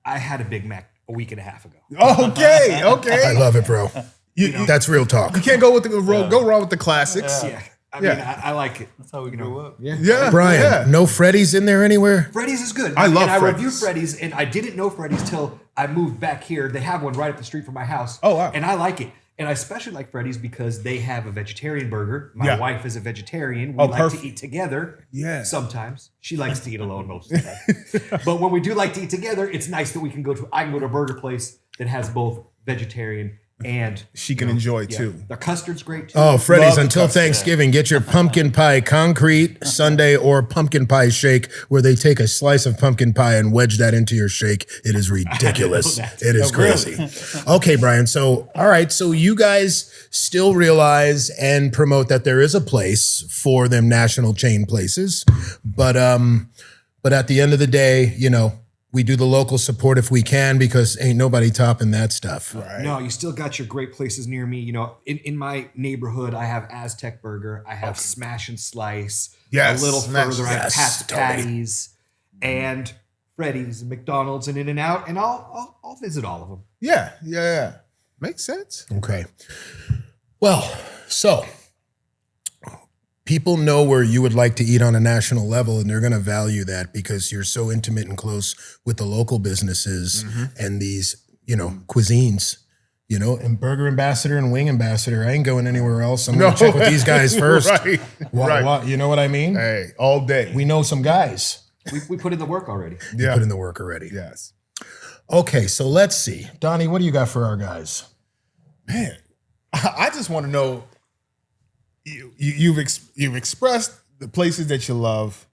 I had a Big Mac a week and a half ago. Okay. Okay. I love it, bro. you That's real talk. you can't go with go wrong with the classics. Yeah. I Yeah. mean, I like it. That's how we grew up. Yeah. Brian, Yeah. no Freddy's in there anywhere? Freddy's is good. I love and I Freddy's. reviewed Freddy's, and I didn't know Freddy's till I moved back here. They have one right up the street from my house. Oh, wow. And I like it. And I especially like Freddy's because they have a vegetarian burger. My Yeah. wife is a vegetarian. We Oh, like perfect. to eat together. Yeah. Sometimes. She likes to eat alone most of the time. But when we do like to eat together, it's nice that I can go to a burger place that has both vegetarian and She can enjoy too. the custard's great too. Oh, Freddy's, Love the until custard. Thanksgiving, get your pumpkin pie concrete sundae or pumpkin pie shake where they take a slice of pumpkin pie and wedge that into your shake. It is ridiculous. that. It is crazy. Okay, Brian. So, all right. So you guys still realize and promote that there is a place for them national chain places. But at the end of the day, we do the local support if we can because ain't nobody topping that stuff. Right. No, you still got your great places near me. In my neighborhood, I have Aztec Burger. I have Smash and Slice. Yes, A little Smash- further, I have yes, Pat's totally. Patties and Freddy's and McDonald's and In-N-Out, and I'll visit all of them. Yeah. Makes sense. Okay. Well, so people know where you would like to eat on a national level, and they're going to value that because you're so intimate and close with the local businesses and these, cuisines. And Burger Ambassador and Wing Ambassador. I ain't going anywhere else. I'm going to check with these guys first. Right. Right. You know what I mean? Hey, all day. We know some guys. We put in the work already. Yeah. Put in the work already. Yes. Okay, so let's see. Donnie, what do you got for our guys? Man, I just want to know. You've expressed the places that you love,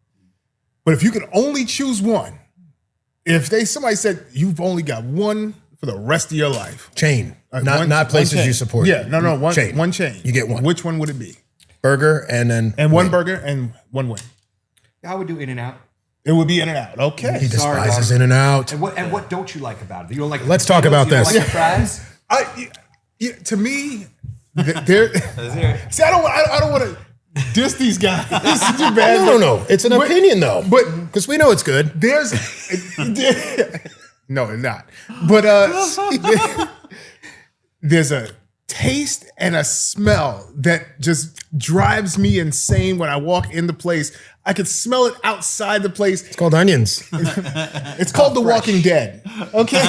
but if you could only choose one, if somebody said you've only got one for the rest of your life. Chain, Like not places chain. you support. Yeah, no, one chain. one chain. You get one. Which one would it be? Burger and then One wing. burger and one wing. I would do In-N-Out. It would be In-N-Out. Okay. He Sorry, despises Mark. In-N-Out. And what don't you like about it? You don't like. Let's talk about you don't this. Like the fries? To me, there. See, I don't want to diss these guys. This is too bad. No. It's an opinion though, but because we know it's good. there's no, it's not. But there's a taste and a smell that just drives me insane when I walk in the place. I could smell it outside the place. It's called onions. It's called The Walking Dead. Okay.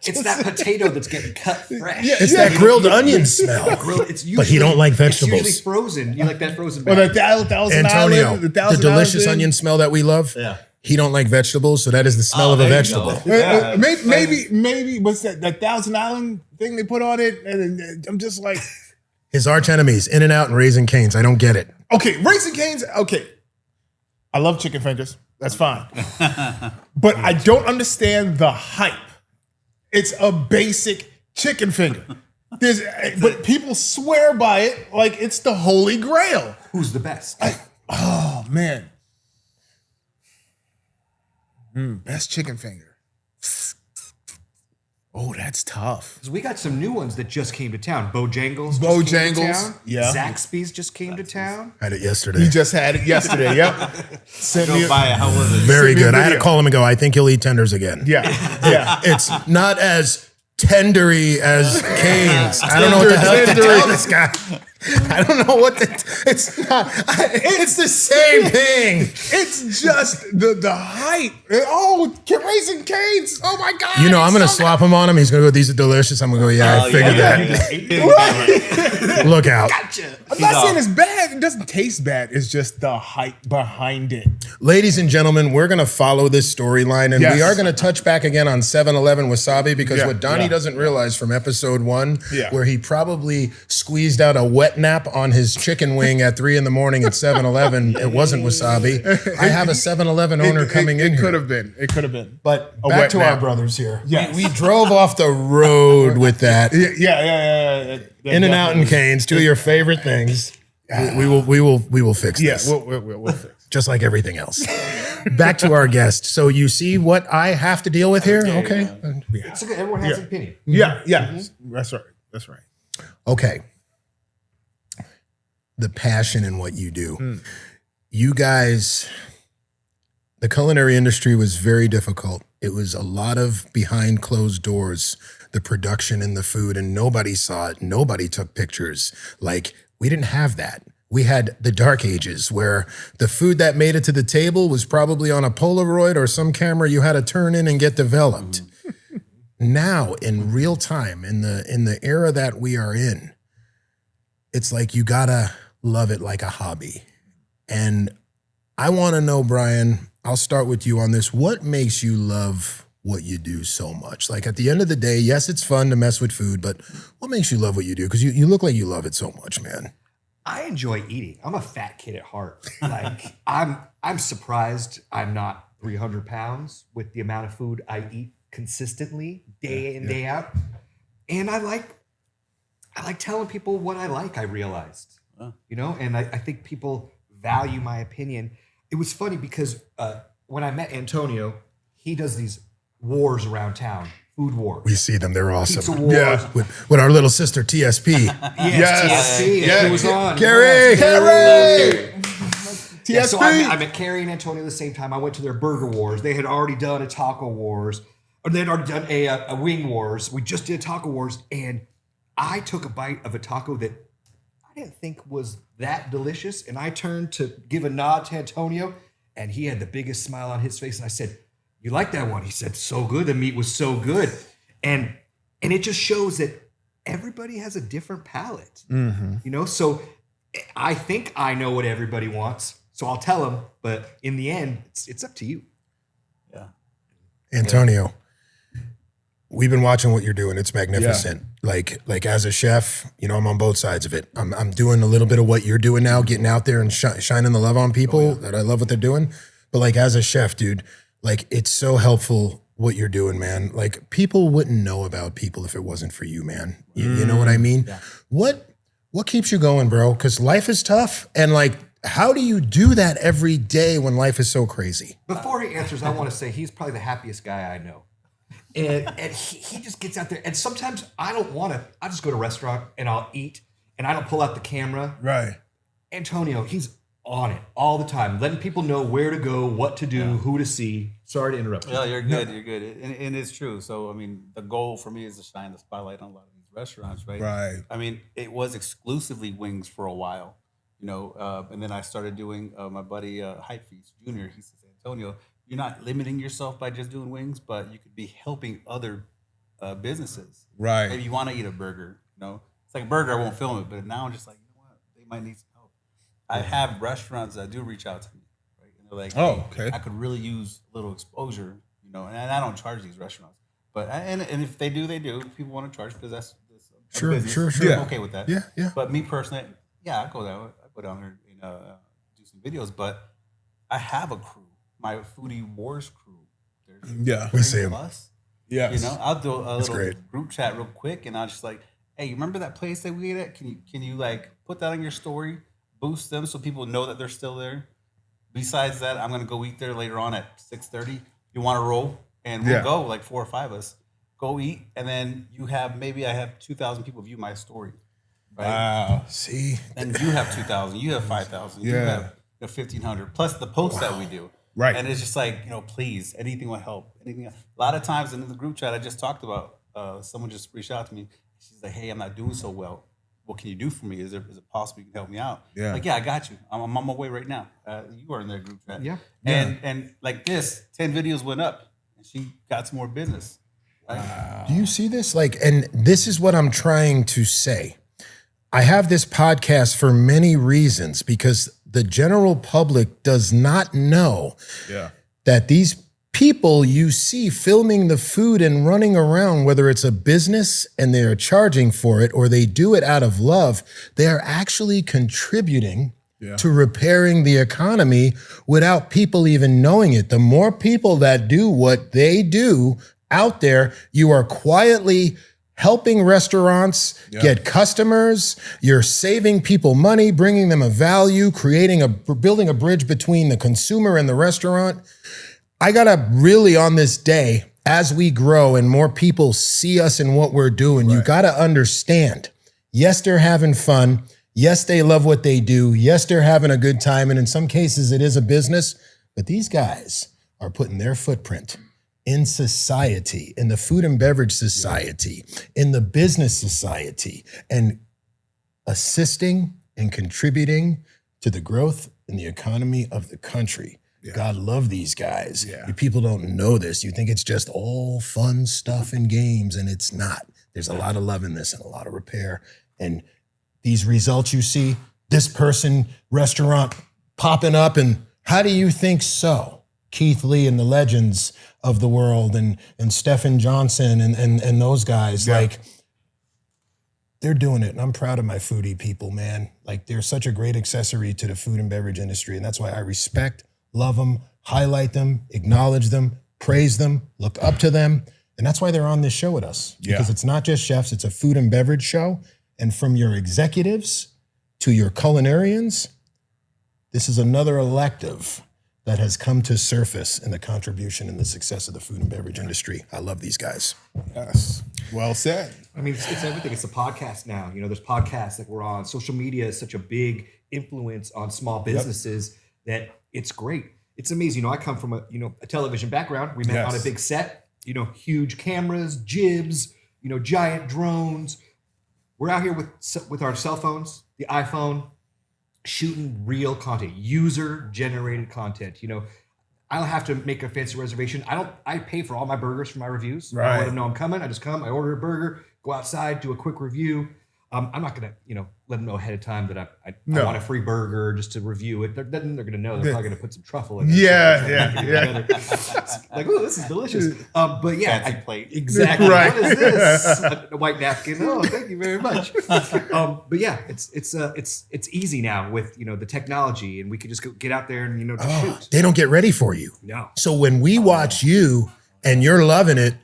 It's that potato that's getting cut fresh. It's that grilled onion smell. It's usually, But he don't like vegetables. It's usually frozen. You like that frozen? Or bag. the Thousand Antonio, Island, the Thousand delicious Island. onion smell that we love. Yeah. He don't like vegetables, so that is the smell of a there you vegetable. go. Maybe what's that Thousand Island thing they put on it? And I'm just like, His arch enemies, In-N-Out and Raising Cane's. I don't get it. okay, Raising Cane's, okay. I love chicken fingers. That's fine. But I don't understand the hype. It's a basic chicken finger. But people swear by it like it's the holy grail. Who's the best? Oh, man. Best chicken finger. Oh, that's tough. Because we got some new ones that just came to town. Bojangles. Bojangles, Just came to town. yeah. Zaxby's just came to town. I had it yesterday. You just had it yesterday. Yep. Sent me Go buy it. How was it? Very send me a good. I had to video. call him and go, I think you'll eat tenders again. Yeah. Yeah. It's not as tendery as Cane's. I don't know what the hell to tell this guy. I don't know what it's not. It's the same thing. It's just the hype. Oh, Raising Cane's. Oh my God. You know, I'm it's going to so swap him on him. He's going to go, these are delicious. I'm going to go, yeah, I figured that. Look out. I'm not saying it's bad. It doesn't taste bad. It's just the hype behind it. Ladies and gentlemen, we're going to follow this storyline, and Yes. we are going to touch back again on 7-Eleven Wasabi, because Yeah, what Donnie yeah. doesn't realize from episode 1, Yeah. where he probably squeezed out a wet nap on his chicken wing at 3 a.m. at 7-Eleven, it wasn't wasabi. I have a 7-Eleven owner coming in It here. could have been. It could have been. But A back wet to nap. our brothers here. Yes. We drove off the road with that. Yeah. In-N-Out and Cane's, two of your favorite things. We will fix Yeah, this. we'll fix. Just like everything else. Back to our guest. So you see what I have to deal with here? Okay. It's okay. Everyone has an opinion. Yeah. That's right. That's right. Okay. The passion in what you do. You guys, the culinary industry was very difficult. It was a lot of behind closed doors, the production in the food, and nobody saw it. Nobody took pictures. Like, we didn't have that. We had the dark ages where the food that made it to the table was probably on a Polaroid or some camera you had to turn in and get developed. Now, in real time, in the era that we are in, it's like you gotta love it like a hobby. And I want to know, Brian, I'll start with you on this. What makes you love what you do so much? Like, at the end of the day, yes, it's fun to mess with food, but what makes you love what you do? Because you look like you love it so much, man. I enjoy eating. I'm a fat kid at heart. Like I'm surprised I'm not 300 pounds with the amount of food I eat consistently, day in, day out. And I like telling people what I like, I realized. You know, and I think people value my opinion. It was funny because when I met Antonio, he does these wars around town, food wars. We see them. They're Pizza awesome. wars. Yeah. With our little sister, TSP. Yes, TSC. Yeah. It was on. Carrie! Yeah, so I TSP. met Carrie and Antonio at the same time. I went to their burger wars. They had already done a taco wars, or they had already done a wing wars. We just did taco wars, and I took a bite of a taco that I didn't think was that delicious, and I turned to give a nod to Antonio, and he had the biggest smile on his face, and I said, "You like that one?" He said, "So good. The meat was so good," and it just shows that everybody has a different palate, you know. So I think I know what everybody wants. So I'll tell them, but in the end, it's up to you. Antonio, we've been watching what you're doing. It's magnificent. Like as a chef, you know, I'm on both sides of it. I'm doing a little bit of what you're doing now, getting out there and shining the love on people that I love what they're doing. But like as a chef, dude, like it's so helpful what you're doing, man. Like people wouldn't know about people if it wasn't for you, man. You know what I mean? Yeah. What keeps you going, bro? Because life is tough. And like, how do you do that every day when life is so crazy? Before he answers, I want to say he's probably the happiest guy I know. And he just gets out there. And sometimes I don't want to. I just go to a restaurant and I'll eat and I don't pull out the camera. Right. Antonio, he's on it all the time, letting people know where to go, what to do, who to see. Sorry to interrupt you. No, you're good. You're good. And it's true. So, I mean, the goal for me is to shine the spotlight on a lot of these restaurants, right? Right. I mean, it was exclusively wings for a while, and then I started doing my buddy Hype Feast Junior. He says, Antonio, you're not limiting yourself by just doing wings, but you could be helping other businesses. Right. Maybe you want to eat a burger, It's like a burger, I won't film it, but now I'm just like, you know what? They might need some help. I have restaurants that do reach out to me, right? And they're like, Oh, hey, okay. I could really use a little exposure, and I don't charge these restaurants. But and if they do, they do. People want to charge because that's a Sure, business. sure, sure. I'm okay with that. Yeah. But me personally, I go down there and do some videos. But I have a crew, my Foodie Wars crew. There's Yeah. We see three 'em. of us. Yes. I'll do a little great. group chat real quick, and I'll just like, hey, you remember that place that we ate at? Can you like put that on your story, boost them so people know that they're still there? Besides that, I'm gonna go eat there later on at 6:30. You want to roll, and we'll go like 4 or 5 of us. Go eat, and then I have 2,000 people view my story. Right? Wow. See, And you have 2,000. You have 5,000. You Yeah. have 1,500 plus the posts that we do. Right. And it's just like, please, anything will help. Anything. A lot of times in the group chat I just talked about, someone just reached out to me. She's like, hey, I'm not doing so well. What can you do for me? Is it possible you can help me out? Yeah. Like, yeah, I got you. I'm on my way right now. You are in their group chat. Yeah. And like this, 10 videos went up and she got some more business. Right? do you see this? Like, and this is what I'm trying to say. I have this podcast for many reasons because the general public does not know Yeah. that these people you see filming the food and running around, whether it's a business and they are charging for it or they do it out of love, they are actually contributing to repairing the economy without people even knowing it. The more people that do what they do out there, you are quietly helping restaurants get customers. You're saving people money, bringing them a value, building a bridge between the consumer and the restaurant. I gotta really, on this day, as we grow and more people see us and what we're doing, you gotta understand, yes, they're having fun. Yes, they love what they do. Yes, they're having a good time. And in some cases, it is a business. But these guys are putting their footprint in society, in the food and beverage society, in the business society, and assisting and contributing to the growth and the economy of the country. God love these guys. You people don't know this. You think it's just all fun stuff and games, and it's not. There's a lot of love in this and a lot of repair. And these results you see, this person, restaurant popping up, and how do you think so? Keith Lee and the legends of the world and Stephen Johnson and those guys, like, they're doing it. And I'm proud of my foodie people, man. Like, they're such a great accessory to the food and beverage industry. And that's why I respect, love them, highlight them, acknowledge them, praise them, look up to them. And that's why they're on this show with us. Because it's not just chefs, it's a food and beverage show. And from your executives to your culinarians, this is another elective that has come to surface in the contribution and the success of the food and beverage industry. I love these guys. Yes. Well said. I mean, it's everything. It's a podcast now. There's podcasts that we're on. Social media is such a big influence on small businesses that it's great. It's amazing. I come from a television background. We met on a big set. Huge cameras, jibs. Giant drones. We're out here with our cell phones, the iPhone, shooting real content, user-generated content. I don't have to make a fancy reservation. I pay for all my burgers for my reviews. Right. I let them know I'm coming. I just come, I order a burger, go outside, do a quick review. I'm not gonna, let them know ahead of time that I want a free burger just to review it. They're gonna know. They're probably gonna put some truffle in it. Yeah. Like, oh, this is delicious. But yeah, Fancy plate. Exactly. Right. What is this? A white napkin. Oh, thank you very much. But yeah, it's easy now with the technology, and we can just get out there and just shoot. They don't get ready for you. No. So when we watch you and you're loving it,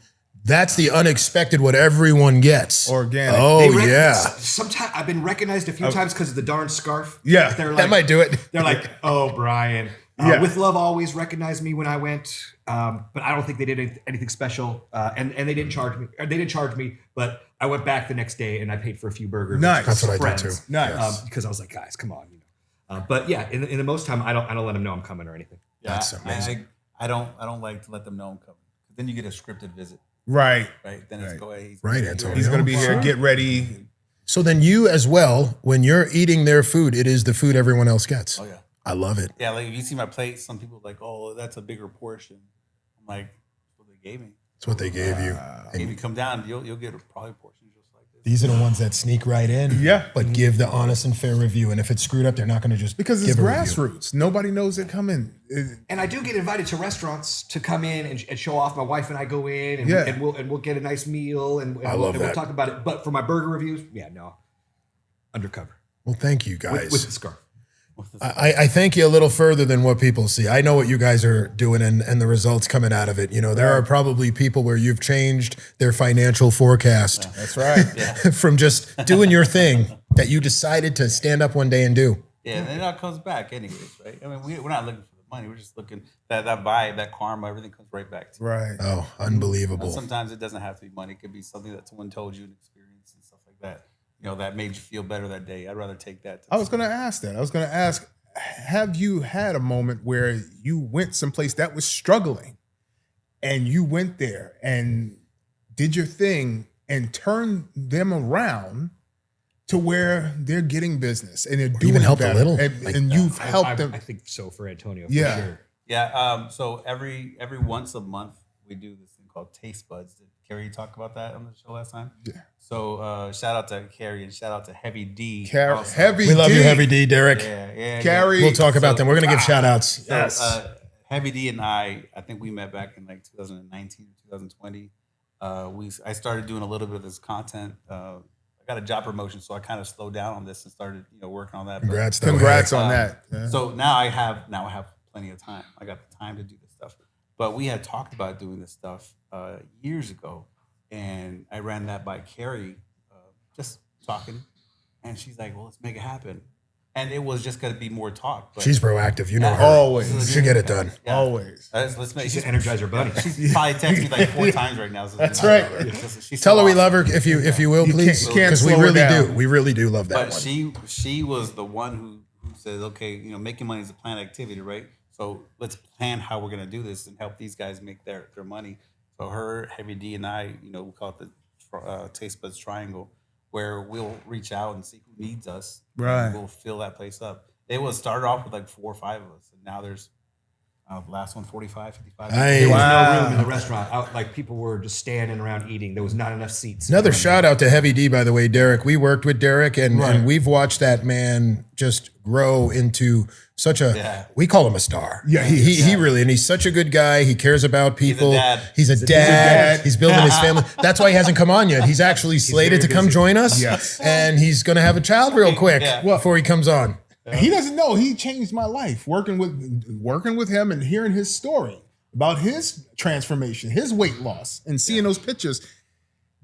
that's the unexpected what everyone gets. Organic. Oh, yeah. Sometimes I've been recognized a few times because of the darn scarf. Yeah. They're like, That might do it. They're like, oh, Brian. Yeah. With Love always recognized me when I went, but I don't think they did anything special. And they didn't charge me. Or they didn't charge me, but I went back the next day and I paid for a few burgers. Nice. That's what I friends, did too. Nice. Because I was like, guys, come on. But yeah, in the most time, I don't let them know I'm coming or anything. Yeah, That's amazing. I don't like to let them know I'm coming. Then you get a scripted visit, Right. right? Then it's go ahead. Right, Antonio. He's going to be here. Get ready. So then you as well, when you're eating their food, it is the food everyone else gets. Oh yeah. I love it. Yeah, like if you see my plate, some people are like, oh, that's a bigger portion. I'm like, that's what they gave me. It's what they gave you. If you come down, you'll get probably a portion just like this. These are the ones that sneak right in. Yeah. But give the honest and fair review. And if it's screwed up, they're not going to just Because it's give a review. grassroots. Nobody knows they're coming. And I do get invited to restaurants to come in and show off. My wife and I go in and, Yeah. and we'll get a nice meal and, I love we'll that. talk about it. But for my burger reviews, yeah, no, undercover Well, thank you guys. with the scarf. I thank you a little further than what people see. I know what you guys are doing and the results coming out of it. You know, there are probably people where you've changed their financial forecast That's right. from just doing your thing that you decided to stand up one day and do. Yeah, and then it all comes back anyways, right? I mean, we're not looking for the money. We're just looking that vibe, that karma, everything comes right back to you. Right. Oh, unbelievable. Sometimes it doesn't have to be money. It could be something that someone told you, an experience and stuff like that. You know, that made you feel better that day. I'd rather take that. I was going to ask that. I was going to ask, have you had a moment where you went someplace that was struggling and you went there and did your thing and turned them around to where they're getting business and they're doing even helped a better, little? and you've helped them? I think so for Antonio. Yeah. For sure. Yeah. So every once a month we do this thing called Taste Buds. Did Carrie talk about that on the show last time? Yeah. So shout out to Carrie and shout out to Heavy D. also. Heavy We love D. you, Heavy D, Derek. Yeah. Carrie. We'll talk about them. We're going to give shout outs. So, Heavy D and I think we met back in like 2019 or 2020. I started doing a little bit of this content. I got a job promotion, so I kind of slowed down on this and started, working on that. Congrats, though. Congrats on that. Yeah. So now I have plenty of time. I got the time to do this stuff. But we had talked about doing this stuff years ago, and I ran that by Carrie, just talking, and she's like, "Well, let's make it happen." And it was just going to be more talk. But She's proactive. You know Yeah. her. Always. She'll get it done. Yeah. Always. Let's make. She's an Energizer bunny. She's probably texted me like 4 times right now. So That's right. She's Tell so her we awesome. love her if you will, You please. can't Because we slow her really down. do. We really do love that But one. she was the one who says, okay, making money is a planned activity, right? So let's plan how we're gonna do this and help these guys make their money. So her, Heavy D, and I, we call it the Taste Buds Triangle, where we'll reach out and see who needs us. Right. And we'll fill that place up. It was started off with like 4 or 5 of us, and now there's the last one 45, 55. Hey. There was Wow. no room in the restaurant. Like people were just standing around eating. There was not enough seats. Another shout out to Heavy D, by the way, Derek. We worked with Derek, and we've watched that man just grow into such a. We call him a star. Yeah, he really, and he's such a good guy. He cares about people. dad. He's a dad. He's building his family. That's why he hasn't come on yet. He's actually slated to very come busy. join us. Yes. And he's going to have a child real quick before he comes on. He doesn't know he changed my life working with him and hearing his story about his transformation, his weight loss, and seeing those pictures.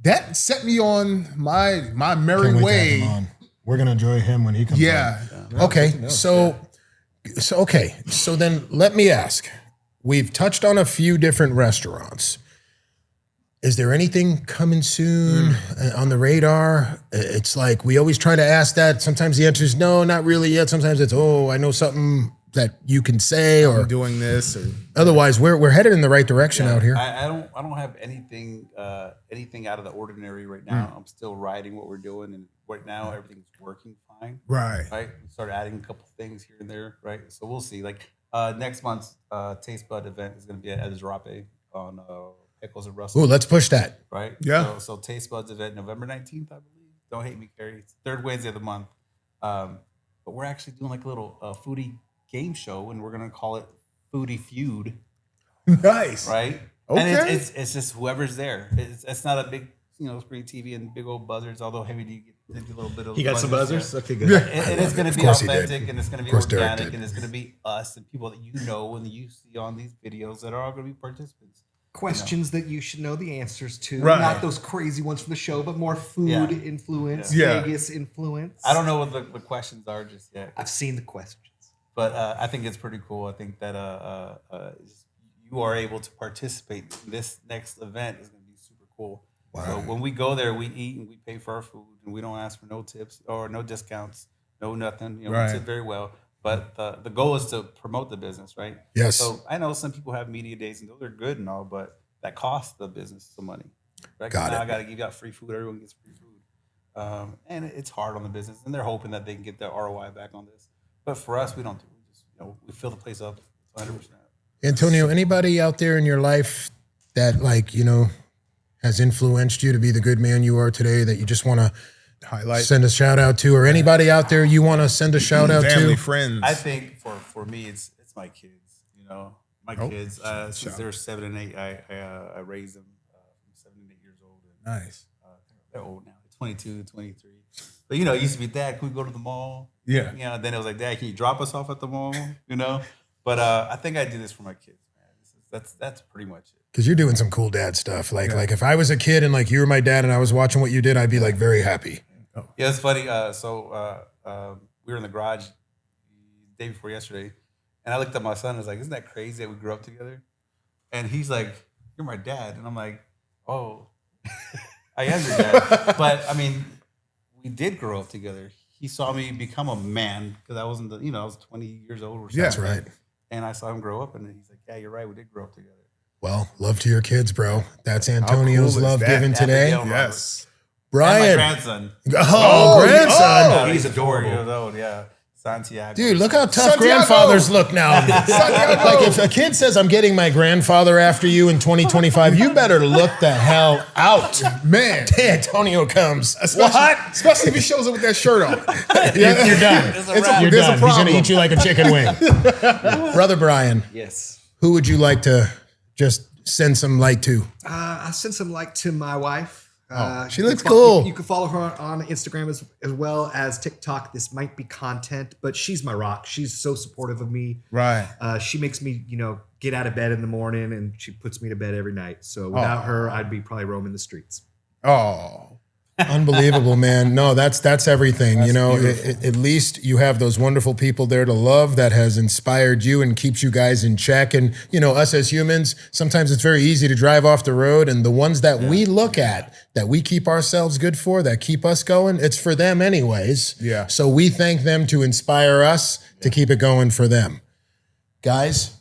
That set me on my merry Can't wait to have way. him on. We're going to enjoy him when he comes on. Yeah. Okay, so then let me ask. We've touched on a few different restaurants. Is there anything coming soon on the radar? It's like we always try to ask that. Sometimes the answer is no, not really yet. Sometimes it's, I know something that you can say, or Doing this or otherwise we're headed in the right direction out here. I don't have anything out of the ordinary right now. I'm still riding what we're doing, and right now everything's working fine. right. Right, we started adding a couple things here and there. Right, so we'll see. Like next month's Taste Bud event is going to be at Ezrape on Pickles and Russell. Ooh, let's push that. Right, Yeah. So Taste Buds event November 19th, I believe. Don't hate me, Carrie. It's the 3rd Wednesday of the month. But we're actually doing like a little foodie game show, and we're gonna call it Foodie Feud. Nice. Right. Okay. And it's just whoever's there. It's not a big screen TV and big old buzzards. Although Heavy D did a little bit of. He got some buzzers. there. Okay, good. And it's going to be course he did. authentic, and it's going to be Of course Derek organic, did. and it's going to be us and people that and you see on these videos that are all going to be participants. questions that you should know the answers to. Right. Not those crazy ones from the show, but more food influence, Yeah. Vegas influence. I don't know what the questions are just yet, I've seen the questions. but I think it's pretty cool. I think that you are able to participate in this next event is going to be super cool. Wow. So when we go there, we eat and we pay for our food, and we don't ask for no tips or no discounts, no nothing. You know, Right. we tip very well. But the goal is to promote the business, right? Yes. So I know some people have media days, and those are good and all, but that costs the business some money. Right? 'Cause Got now it. I got to give out free food. Everyone gets free food, and it's hard on the business, and they're hoping that they can get their ROI back on this. But for us, we don't do. We just we fill the place up 100%. Antonio, anybody out there in your life that has influenced you to be the good man you are today that you just want to Highlight. send a shout out to, or anybody out there you want to send a shout out Family, to? friends. I think for me, it's my kids. My Oh, kids. Since they're 7 and 8, I raised them from 7 and 8 years old. And, Nice. they're old now. They're 22, 23. But it used to be, Dad, can we go to the mall? Yeah. Then it was like, Dad, can you drop us off at the mall? But I think I do this for my kids, man. That's pretty much it. Because you're doing some cool dad stuff. Like if I was a kid and like you were my dad and I was watching what you did, I'd be like very happy. Yeah, it's funny. We were in the garage the day before yesterday, and I looked at my son and was like, "Isn't that crazy that we grew up together?" And he's like, "You're my dad," and I'm like, "Oh, I am your dad." But I mean, we did grow up together. He saw me become a man because I wasn't I was 20 years old or something. That's right. And I saw him grow up, and then he's like, "Yeah, you're right. We did grow up together." Well, love to your kids, bro. That's Antonio's cool is love that? given today. Abigail Yes. And my Brian. grandson. Oh, grandson. He's he's 4 adorable. years old. Yeah, Santiago. Dude, look how tough Santiago. grandfathers look now. Santiago. Like if a kid says, I'm getting my grandfather after you in 2025, you better look the hell out. Man. Antonio comes. Especially if he shows up with that shirt on. You're done. It's a wrap. You're There's a done. He's going to problem. eat you like a chicken wing. Brother Brian, Yes. who would you like to just send some light to? I sent some like to my wife. She you looks can cool. You can follow her on Instagram as well as TikTok. This might be content, but she's my rock. She's so supportive of me. Right. She makes me, get out of bed in the morning, and she puts me to bed every night. So without her, I'd be probably roaming the streets. Oh. Unbelievable, man. No, that's everything. At least you have those wonderful people there to love that has inspired you and keeps you guys in check. And, us as humans, sometimes it's very easy to drive off the road. And the ones that we look at, that we keep ourselves good for, that keep us going, it's for them anyways. Yeah. So we thank them to inspire us to keep it going for them. Guys,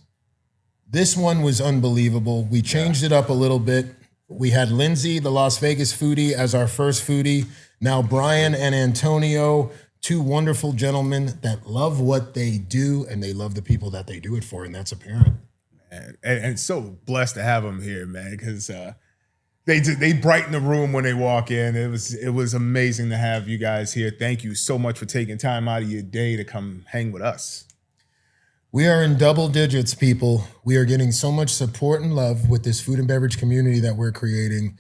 this one was unbelievable. We changed it up a little bit. We had Lindsay, the Las Vegas foodie, as our first foodie. Now Brian and Antonio, two wonderful gentlemen that love what they do, and they love the people that they do it for, and that's apparent. And so blessed to have them here, man, because they brighten the room when they walk in. It was amazing to have you guys here. Thank you so much for taking time out of your day to come hang with us. We are in double digits, people. We are getting so much support and love with this food and beverage community that we're creating.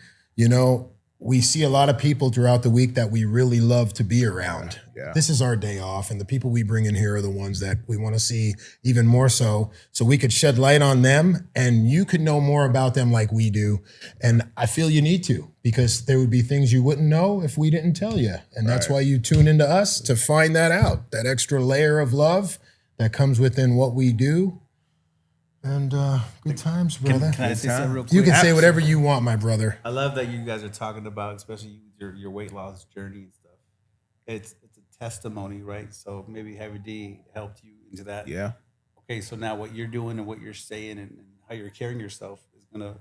We see a lot of people throughout the week that we really love to be around. Yeah. This is our day off, and the people we bring in here are the ones that we want to see even more so we could shed light on them, and you could know more about them like we do. And I feel you need to, because there would be things you wouldn't know if we didn't tell you. And that's why you tune into us, to find that out, that extra layer of love that comes within what we do. And good times, brother. Can I say something real quick? You can say whatever you want, my brother. I love that you guys are talking about, especially your weight loss journey and stuff. It's a testimony, right? So maybe Heavy D helped you into that. Yeah. Okay, so now what you're doing and what you're saying and how you're carrying yourself is gonna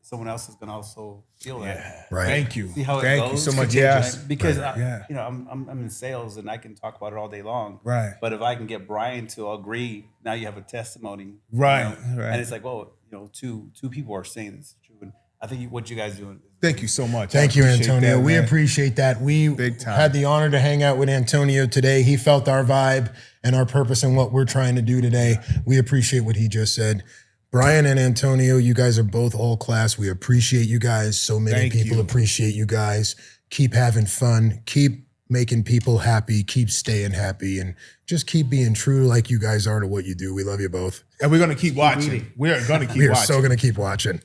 someone else is gonna also feel that. Right. Thank you. See how it Thank goes? you so much. Contagious. Yeah. Because Yeah. I'm in sales and I can talk about it all day long. Right. But if I can get Brian to agree, now you have a testimony. Right, right. And it's like, well, two people are saying this is true. And I think what you guys doing. Thank you so much. Thank I you, appreciate Antonio. that, We man. appreciate that. We Big time. had the honor to hang out with Antonio today. He felt our vibe and our purpose and what we're trying to do today. We appreciate what he just said. Brian and Antonio, you guys are both all class. We appreciate you guys. So many Thank people you. appreciate you guys. Keep having fun. Keep making people happy, keep staying happy, and just keep being true like you guys are to what you do. We love you both. And we're going to keep watching. eating. We are going to keep We are watching. so going to keep watching.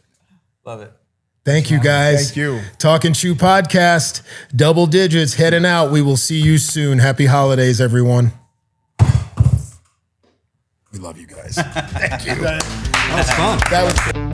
Love it. Thank you, guys. Thank you. Talk and Chew podcast, double digits, heading out. We will see you soon. Happy holidays, everyone. We love you guys. Thank you. That was fun. That was.